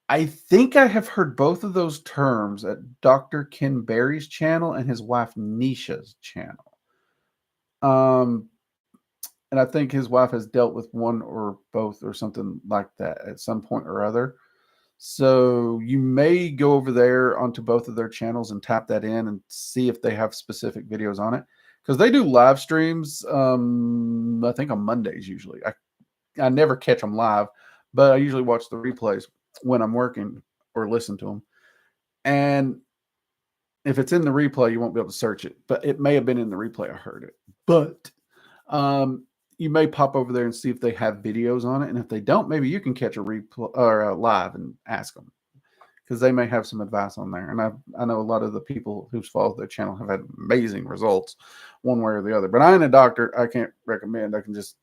I think I have heard both of those terms at Dr. Ken Berry's channel and his wife Nisha's channel. And I think his wife has dealt with one or both or something like that at some point or other. So you may go over there onto both of their channels and tap that in and see if they have specific videos on it. Because they do live streams, I think on Mondays usually. I never catch them live, but I usually watch the replays when I'm working or listen to them. And if it's in the replay, you won't be able to search it. But it may have been in the replay. I heard it. But you may pop over there and see if they have videos on it. And if they don't, maybe you can catch a replay or a live and ask them because they may have some advice on there. And I know a lot of the people who've followed their channel have had amazing results one way or the other. But I ain't a doctor. I can't recommend. I can just,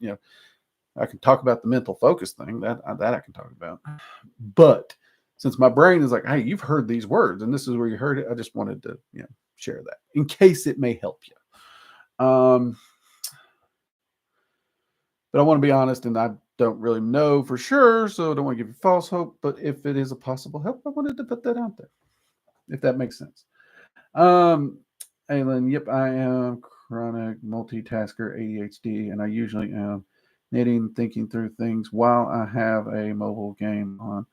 I can talk about the mental focus thing that I can talk about. But since my brain is like, hey, you've heard these words and this is where you heard it, I just wanted to, share that in case it may help you. But I want to be honest, and I don't really know for sure, so I don't want to give you false hope. But if it is a possible help, I wanted to put that out there, if that makes sense. Aylin, yep, I am chronic multitasker, ADHD, and I usually am knitting, thinking through things while I have a mobile game on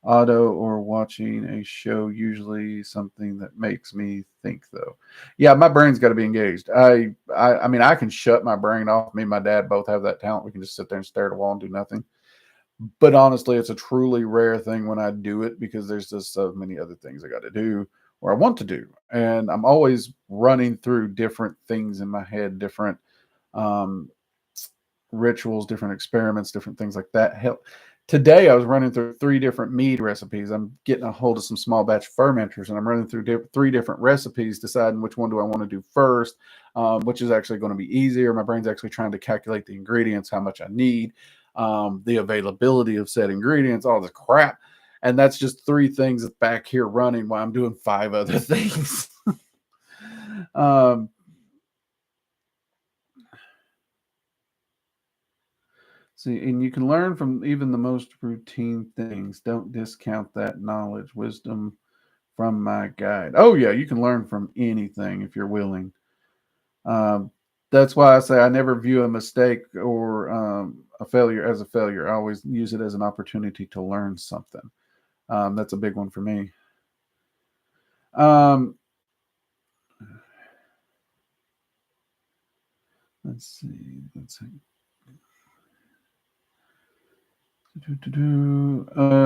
auto or watching a show, usually something that makes me think though. Yeah, my brain's got to be engaged. I mean, I can shut my brain off. Me and my dad both have that talent. We can just sit there and stare at a wall and do nothing. But honestly, it's a truly rare thing when I do it because there's just so many other things I got to do or I want to do. And I'm always running through different things in my head, different rituals, different experiments, different things like that. Hell, today I was running through 3 different mead recipes. I'm getting a hold of some small batch fermenters and I'm running through 3 different recipes, deciding which one do I want to do first, which is actually going to be easier. My brain's actually trying to calculate the ingredients, how much I need, the availability of said ingredients, all the crap. And that's just 3 things that's back here running while I'm doing 5 other things. See, and you can learn from even the most routine things. Don't discount that knowledge, wisdom from my guide. Oh, yeah, you can learn from anything if you're willing. That's why I say I never view a mistake or a failure as a failure. I always use it as an opportunity to learn something. That's a big one for me. Let's see.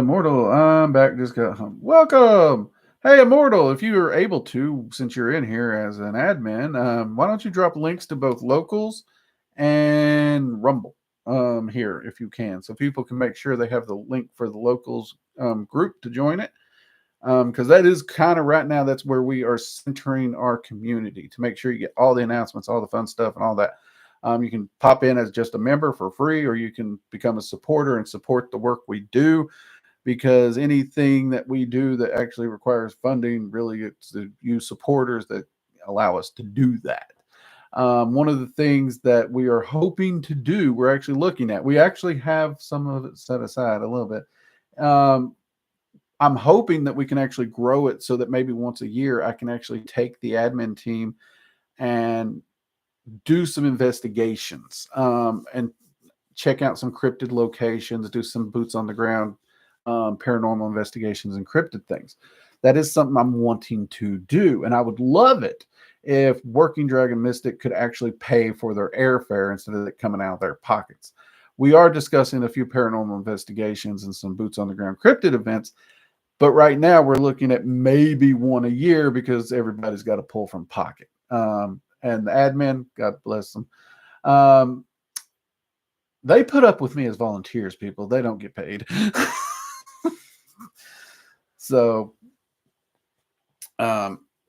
Mortal, I'm back. Just got home. Welcome. Hey, Immortal, if you are able to, since you're in here as an admin, why don't you drop links to both locals and Rumble here if you can, so people can make sure they have the link for the locals group to join it. Because that is kind of right now, that's where we are centering our community to make sure you get all the announcements, all the fun stuff, and all that. You can pop in as just a member for free, or you can become a supporter and support the work we do, because anything that we do that actually requires funding, really, it's the you supporters that allow us to do that. One of the things that we are hoping to do, we're actually looking at, we actually have some of it set aside a little bit. Um, I'm hoping that we can actually grow it so that maybe once a year I can actually take the admin team and do some investigations and check out some cryptid locations, do some boots on the ground paranormal investigations and cryptid things. That is something I'm wanting to do. And I would love it if Working Dragon Mystic could actually pay for their airfare instead of it coming out of their pockets. We are discussing a few paranormal investigations and some boots on the ground cryptid events, but right now we're looking at maybe one a year because everybody's got to pull from pocket. And the admin, God bless them, they put up with me as volunteers, people. They don't get paid. So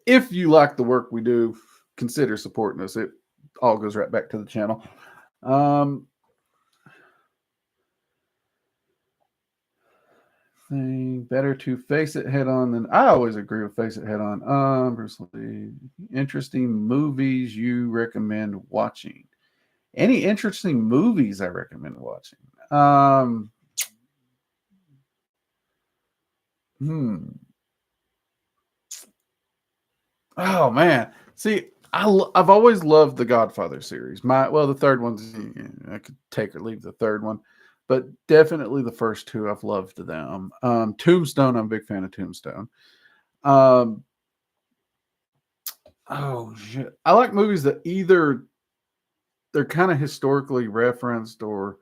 if you like the work we do, consider supporting us. It all goes right back to the channel. Better to face it head on than I always agree with face it head on. Bruce Lee, interesting movies you recommend watching? Any interesting movies I recommend watching? Oh man, see, I've always loved the Godfather series. The third one's, I could take or leave the third one, but definitely the first two I've loved them. Tombstone, I'm a big fan of Tombstone. Um, oh shit, I like movies that either they're kind of historically referenced or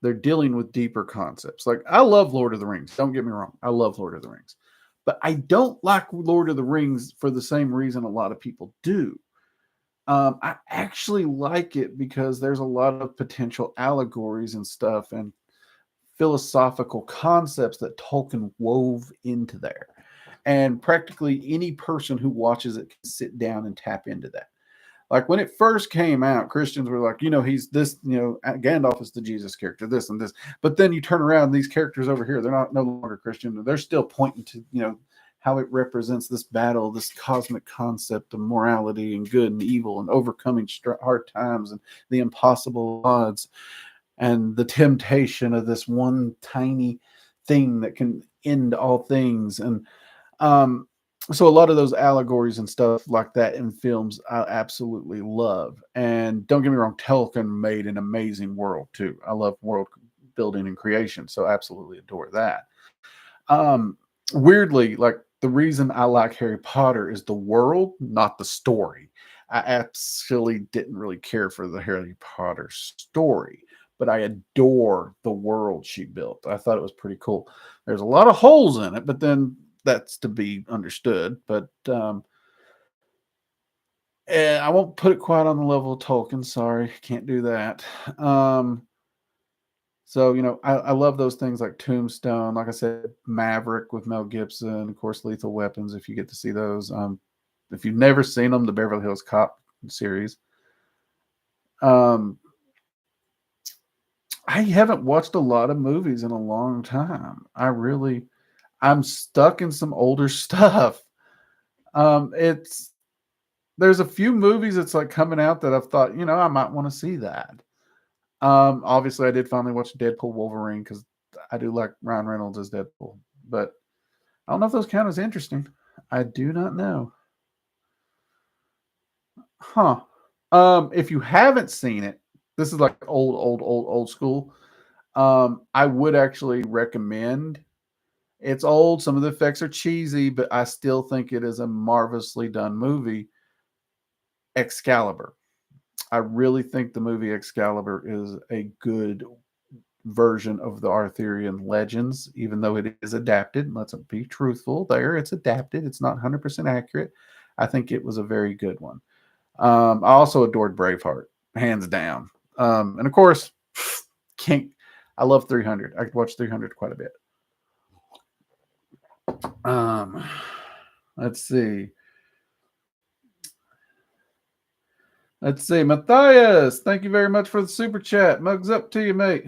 they're dealing with deeper concepts. Like I love Lord of the Rings. Don't get me wrong, I love Lord of the Rings, but I don't like Lord of the Rings for the same reason a lot of people do. I actually like it because there's a lot of potential allegories and stuff and philosophical concepts that Tolkien wove into there. And practically any person who watches it can sit down and tap into that. Like when it first came out, Christians were like, he's this, Gandalf is the Jesus character, this and this. But then you turn around, these characters over here, they're not no longer Christian. They're still pointing to, how it represents this battle, this cosmic concept of morality and good and evil and overcoming hard times and the impossible odds and the temptation of this one tiny thing that can end all things. And so a lot of those allegories and stuff like that in films I absolutely love. And don't get me wrong, Tolkien made an amazing world too. I love world building and creation, so absolutely adore that. Weirdly, like the reason I like Harry Potter is the world, not the story. I actually didn't really care for the Harry Potter story, but I adore the world she built. I thought it was pretty cool. There's a lot of holes in it, but then that's to be understood. But I won't put it quite on the level of Tolkien. Sorry, can't do that. So, I love those things like Tombstone, like I said, Maverick with Mel Gibson, of course, Lethal Weapons, if you get to see those. If you've never seen them, the Beverly Hills Cop series. I haven't watched a lot of movies in a long time. I'm stuck in some older stuff. There's a few movies that's like coming out that I've thought, I might want to see that. Obviously, I did finally watch Deadpool Wolverine because I do like Ryan Reynolds as Deadpool, but I don't know if those count as interesting. I do not know. Huh. If you haven't seen it, this is like old school. I would actually recommend. It's old. Some of the effects are cheesy, but I still think it is a marvelously done movie. Excalibur. I really think the movie Excalibur is a good version of the Arthurian legends, even though it is adapted. Let's be truthful there. It's adapted. It's not 100% accurate. I think it was a very good one. I also adored Braveheart, hands down. And of course, can't. I love 300. I could watch 300 quite a bit. Let's see. Matthias, thank you very much for the super chat. Mugs up to you, mate.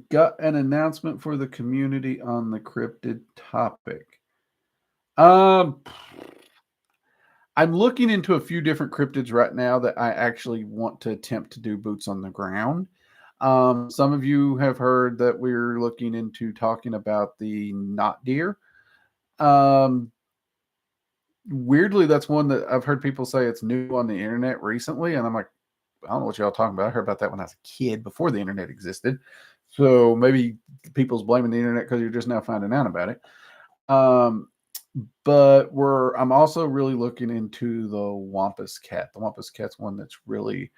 Got an announcement for the community on the cryptid topic. I'm looking into a few different cryptids right now that I actually want to attempt to do boots on the ground. Some of you have heard that we're looking into talking about the knot deer. Weirdly, that's one that I've heard people say it's new on the internet recently, and I'm like, I don't know what y'all talking about. I heard about that when I was a kid before the internet existed. So maybe people's blaming the internet because you're just now finding out about it. But I'm also really looking into the Wampus cat. The Wampus cat's one that's really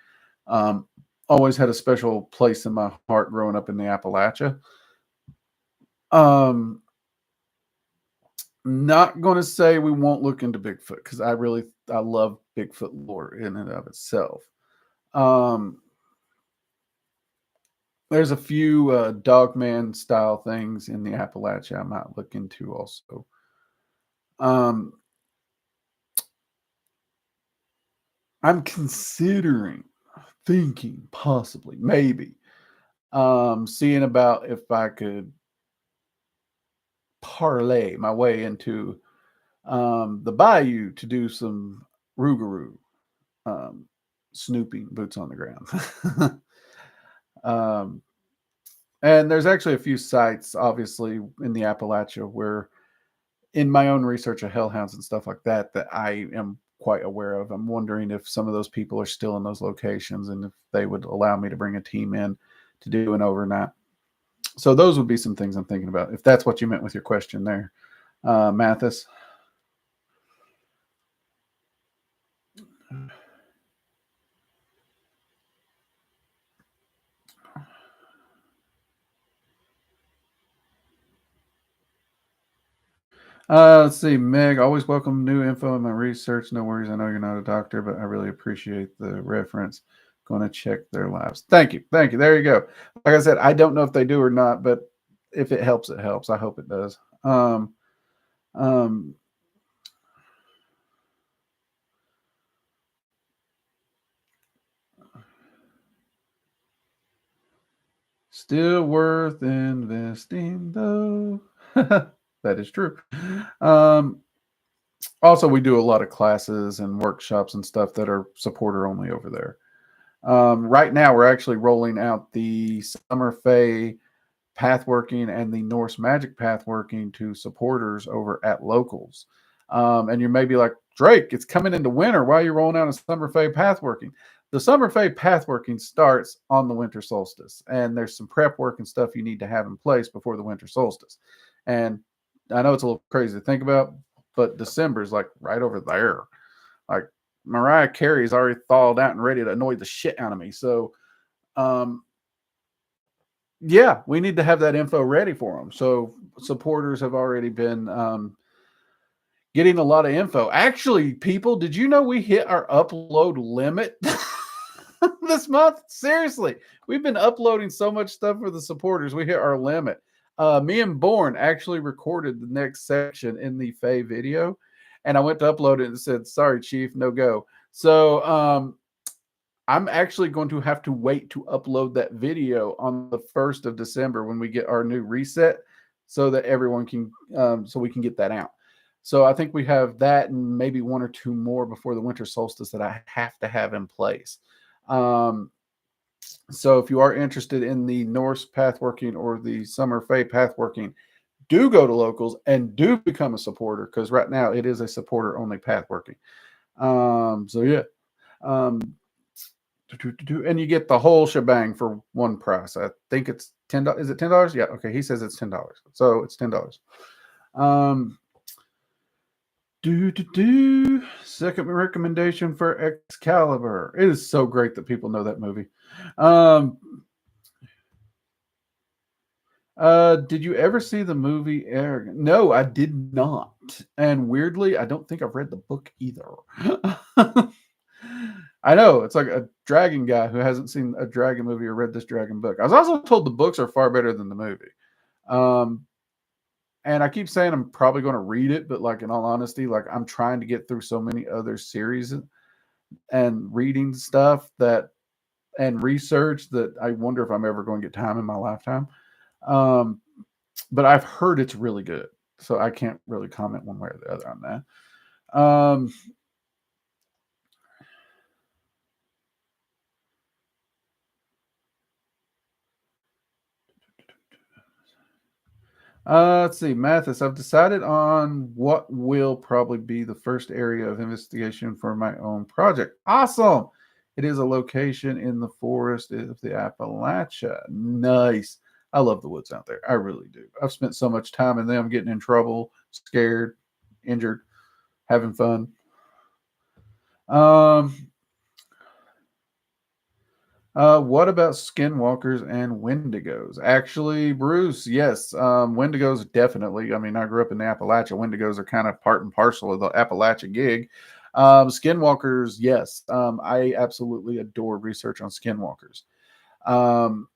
always had a special place in my heart growing up in the Appalachia. Not going to say we won't look into Bigfoot because I love Bigfoot lore in and of itself. There's a few Dogman style things in the Appalachia I might look into also. I'm considering, thinking, possibly, maybe, seeing about if I could parlay my way into the bayou to do some Rougarou snooping, boots on the ground. And there's actually a few sites, obviously, in the Appalachia where, in my own research of hellhounds and stuff like that, that I am quite aware of. I'm wondering if some of those people are still in those locations and if they would allow me to bring a team in to do an overnight. So those would be some things I'm thinking about, if that's what you meant with your question there, Mathis. Let's see, Meg. Always welcome new info in my research. No worries. I know you're not a doctor, but I really appreciate the reference. Going to check their labs. Thank you. Thank you. There you go. Like I said, I don't know if they do or not, but if it helps, it helps. I hope it does. Still worth investing, though. That is true. Also, we do a lot of classes and workshops and stuff that are supporter only over there. Right now, we're actually rolling out the Summer Fae pathworking and the Norse Magic pathworking to supporters over at locals. And you may be like, Drake, it's coming into winter. Why are you rolling out a Summer Fae pathworking? The Summer Fae pathworking starts on the winter solstice, and there's some prep work and stuff you need to have in place before the winter solstice. And I know it's a little crazy to think about, but December is like right over there. Like Mariah Carey's already thawed out and ready to annoy the shit out of me. So, yeah, we need to have that info ready for them. So supporters have already been getting a lot of info. Actually, people, did you know we hit our upload limit this month? Seriously, we've been uploading so much stuff for the supporters. We hit our limit. Me and Bourne actually recorded the next section in the Faye video, and I went to upload it and said, sorry, Chief, no go. So I'm actually going to have to wait to upload that video on the 1st of December when we get our new reset so that everyone can, so we can get that out. So I think we have that and maybe one or two more before the winter solstice that I have to have in place. So if you are interested in the Norse pathworking or the Summer Fae pathworking, do go to locals and do become a supporter, because right now it is a supporter only pathworking. So yeah. And you get the whole shebang for one price. I think it's $10. Is it $10? Yeah. Okay. He says it's $10. So it's $10. Second recommendation for Excalibur. It is so great that people know that movie. Um, did you ever see the movie Arrogant? No, I did not. And weirdly, I don't think I've read the book either. I know it's like a dragon guy who hasn't seen a dragon movie or read this dragon book. I was also told the books are far better than the movie. And I keep saying I'm probably going to read it, but like in all honesty, like I'm trying to get through so many other series and reading stuff that and research that I wonder if I'm ever going to get time in my lifetime. Um, but I've heard it's really good, so I can't really comment one way or the other on that. Let's see, Mathis. I've decided on what will probably be the first area of investigation for my own project. Awesome! It is a location in the forest of the Appalachia. Nice. I love the woods out there. I really do. I've spent so much time in them, getting in trouble, scared, injured, having fun. What about skinwalkers and wendigos? Actually, Bruce, yes, wendigos definitely. I mean, I grew up in the Appalachia. Wendigos are kind of part and parcel of the Appalachia gig. Skinwalkers, yes, I absolutely adore research on skinwalkers. Um,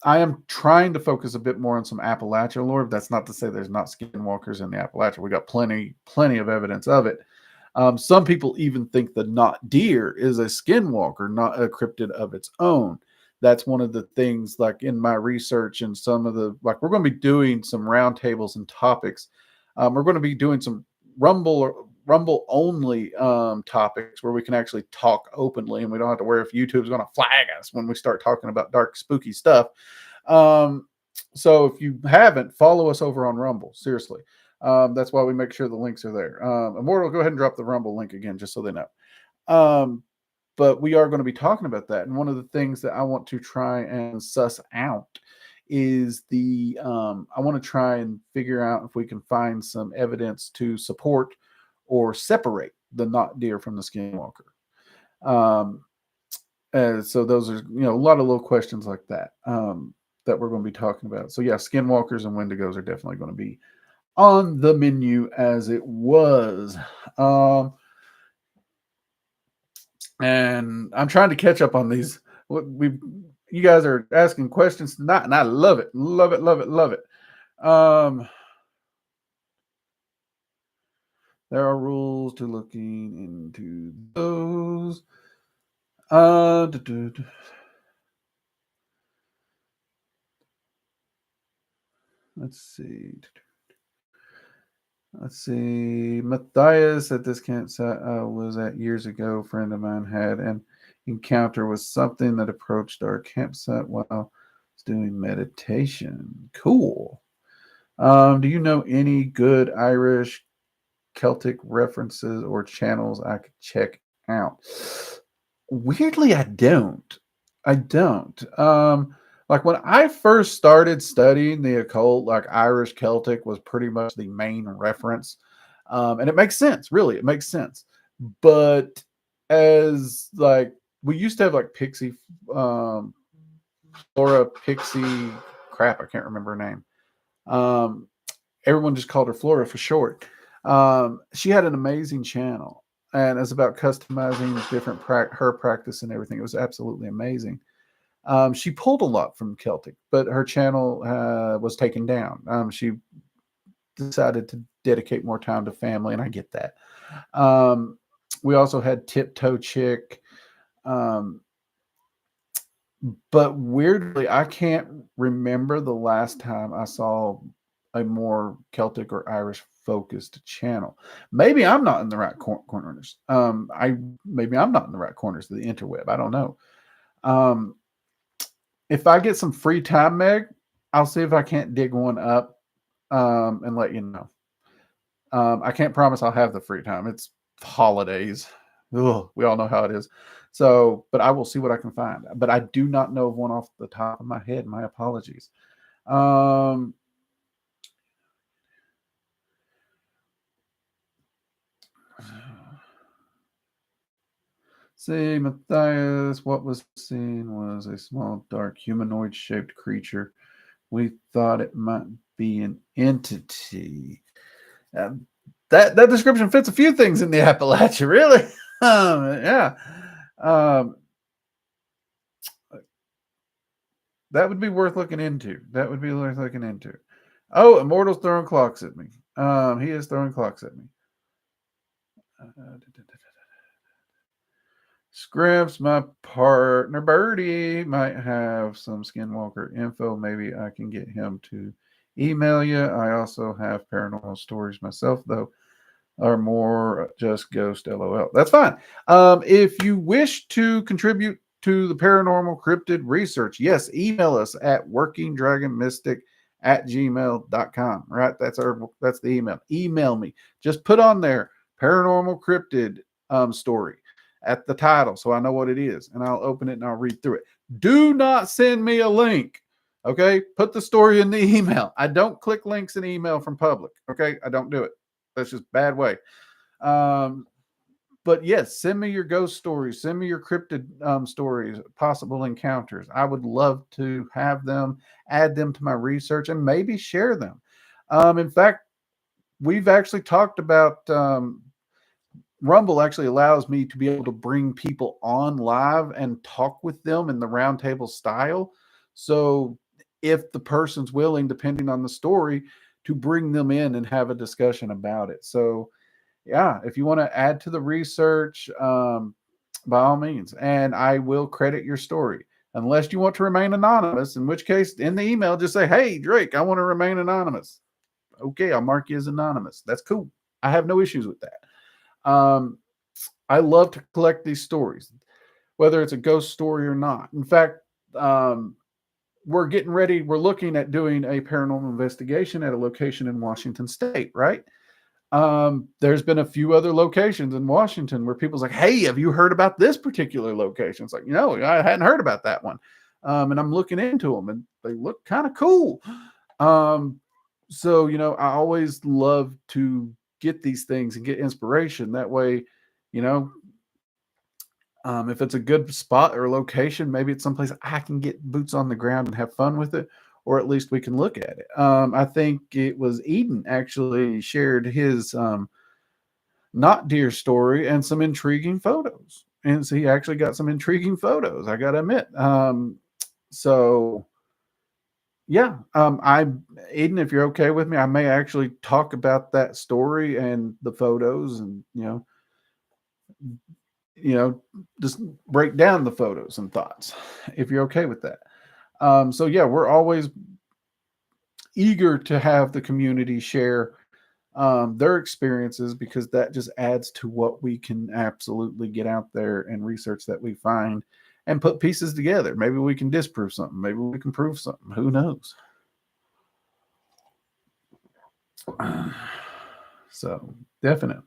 I am trying to focus a bit more on some Appalachia lore. That's not to say there's not skinwalkers in the Appalachia. We got plenty of evidence of it. Some people even think the knot deer is a skinwalker, not a cryptid of its own. That's one of the things, like in my research and some of the, like, we're going to be doing some roundtables and topics. We're going to be doing some Rumble only topics where we can actually talk openly and we don't have to worry if YouTube's going to flag us when we start talking about dark, spooky stuff. So if you haven't, follow us over on Rumble. Seriously. That's why we make sure the links are there. Immortal, go ahead and drop the Rumble link again, just so they know. But we are going to be talking about that. And one of the things that I want to try and suss out is I want to try and figure out if we can find some evidence to support or separate the knot deer from the skinwalker. So those are, a lot of little questions like that that we're going to be talking about. So yeah, skinwalkers and wendigos are definitely going to be on the menu as it was. And I'm trying to catch up on these. You guys are asking questions tonight, and I love it. Love it, love it, love it. There are rules to looking into those. Let's see. Matthias at this campsite I was at years ago. A friend of mine had an encounter with something that approached our campsite while doing meditation. Cool. Do you know any good Irish Celtic references or channels I could check out? Weirdly, I don't. Like when I first started studying the occult, like Irish Celtic was pretty much the main reference. And it makes sense, really, it makes sense. But as like we used to have like Pixie, Flora Pixie, crap, I can't remember her name. Everyone just called her Flora for short. She had an amazing channel, and it's about customizing different her practice and everything. It was absolutely amazing. She pulled a lot from Celtic, but her channel was taken down. She decided to dedicate more time to family, and I get that. We also had Tiptoe Chick. But weirdly, I can't remember the last time I saw a more Celtic or Irish focused channel. Maybe I'm not in the right corners. Maybe I'm not in the right corners of the interweb. I don't know. If I get some free time, Meg, I'll see if I can't dig one up and let you know. I can't promise I'll have the free time. It's holidays. Ugh, we all know how it is. So, but I will see what I can find. But I do not know of one off the top of my head. My apologies. See, Matthias, what was seen was a small, dark, humanoid-shaped creature. We thought it might be an entity. That description fits a few things in the Appalachia, really. Yeah. That would be worth looking into. That would be worth looking into. Oh, Immortal's throwing clocks at me. He is throwing clocks at me. Scripps, my partner Birdie might have some Skinwalker info. Maybe I can get him to email you. I also have paranormal stories myself, though, are more just ghost LOL. That's fine. If you wish to contribute to the paranormal cryptid research, yes, email us at workingdragonmystic@gmail.com. Right? That's the email. Email me. Just put on there paranormal cryptid story at the title so I know what it is, and I'll open it and I'll read through it. Do not send me a link. Okay, put the story in the email. I don't click links in email from public. Okay, I don't do it. That's just bad way. But yes, send me your ghost stories. Send me your cryptid stories, possible encounters. I would love to have them, add them to my research, and maybe share them. In fact, we've actually talked about Rumble actually allows me to be able to bring people on live and talk with them in the roundtable style. So if the person's willing, depending on the story, to bring them in and have a discussion about it. So yeah, if you want to add to the research, by all means, and I will credit your story. Unless you want to remain anonymous, in which case in the email, just say, hey, Drake, I want to remain anonymous. Okay, I'll mark you as anonymous. That's cool. I have no issues with that. I love to collect these stories, whether it's a ghost story or not. In fact, we're getting ready. We're looking at doing a paranormal investigation at a location in Washington State, right? There's been a few other locations in Washington where people's like, hey, have you heard about this particular location? It's like, no, I hadn't heard about that one. And I'm looking into them and they look kind of cool. So, I always love to get these things and get inspiration. That way, if it's a good spot or location, maybe it's someplace I can get boots on the ground and have fun with it, or at least we can look at it. I think it was Eden actually shared his not deer story and some intriguing photos. And so he actually got some intriguing photos, I got to admit. So yeah, Eden, if you're okay with me, I may actually talk about that story and the photos and, just break down the photos and thoughts if you're okay with that. So yeah, we're always eager to have the community share their experiences because that just adds to what we can absolutely get out there and research that we find and put pieces together. Maybe we can disprove something. Maybe we can prove something. Who knows? So definitely.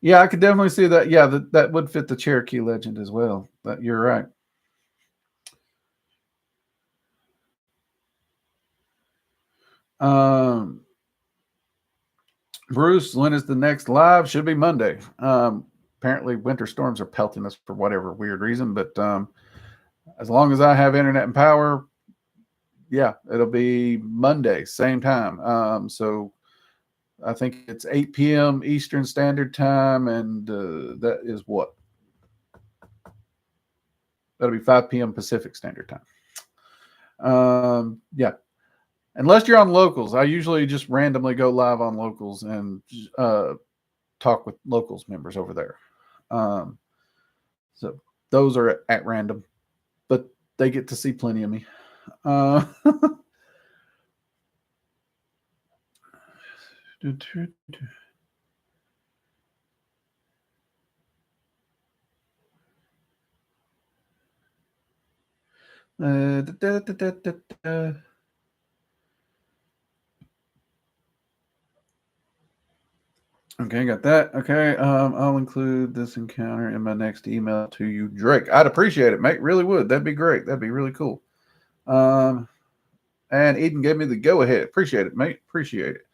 Yeah, I could definitely see that. Yeah, that would fit the Cherokee legend as well. But you're right. Bruce, when is the next live? Should be Monday. Apparently, winter storms are pelting us for whatever weird reason, but as long as I have internet and power, yeah, it'll be Monday, same time. So I think it's 8 p.m. Eastern Standard Time, and that is what? That'll be 5 p.m. Pacific Standard Time. Yeah. Unless you're on locals, I usually just randomly go live on locals and talk with locals members over there. So those are at random, but they get to see plenty of me. Okay, got that. Okay, I'll include this encounter in my next email to you, Drake. I'd appreciate it, mate. Really would. That'd be great. That'd be really cool. And Eden gave me the go ahead. Appreciate it, mate. Appreciate it.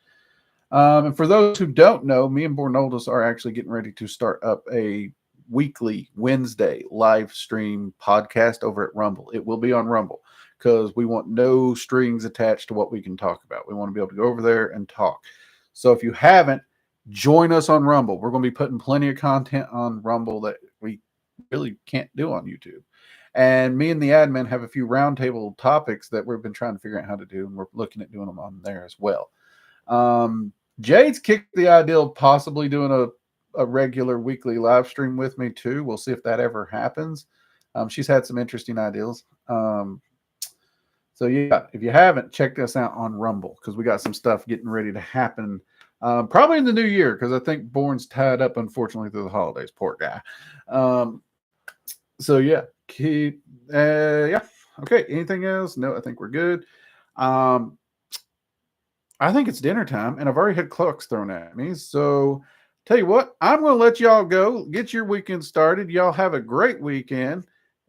And for those who don't know, me and Bornoldus are actually getting ready to start up a weekly Wednesday live stream podcast over at Rumble. It will be on Rumble because we want no strings attached to what we can talk about. We want to be able to go over there and talk. So if you haven't, join us on Rumble. We're going to be putting plenty of content on Rumble that we really can't do on YouTube. And me and the admin have a few roundtable topics that we've been trying to figure out how to do, and we're looking at doing them on there as well. Jade's kicked the idea of possibly doing a regular weekly live stream with me too. We'll see if that ever happens. She's had some interesting ideas. So yeah, if you haven't, checked us out on Rumble because we got some stuff getting ready to happen. Probably in the new year because I think Bourne's tied up, unfortunately, through the holidays. Poor guy. So yeah, yeah. Okay. Anything else? No, I think we're good. I think it's dinner time, and I've already had clocks thrown at me. So, tell you what, I'm going to let y'all go. Get your weekend started. Y'all have a great weekend.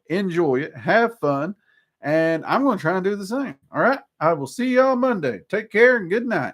Enjoy it. Have fun. And I'm going to try and do the same. All right. I will see y'all Monday. Take care and good night.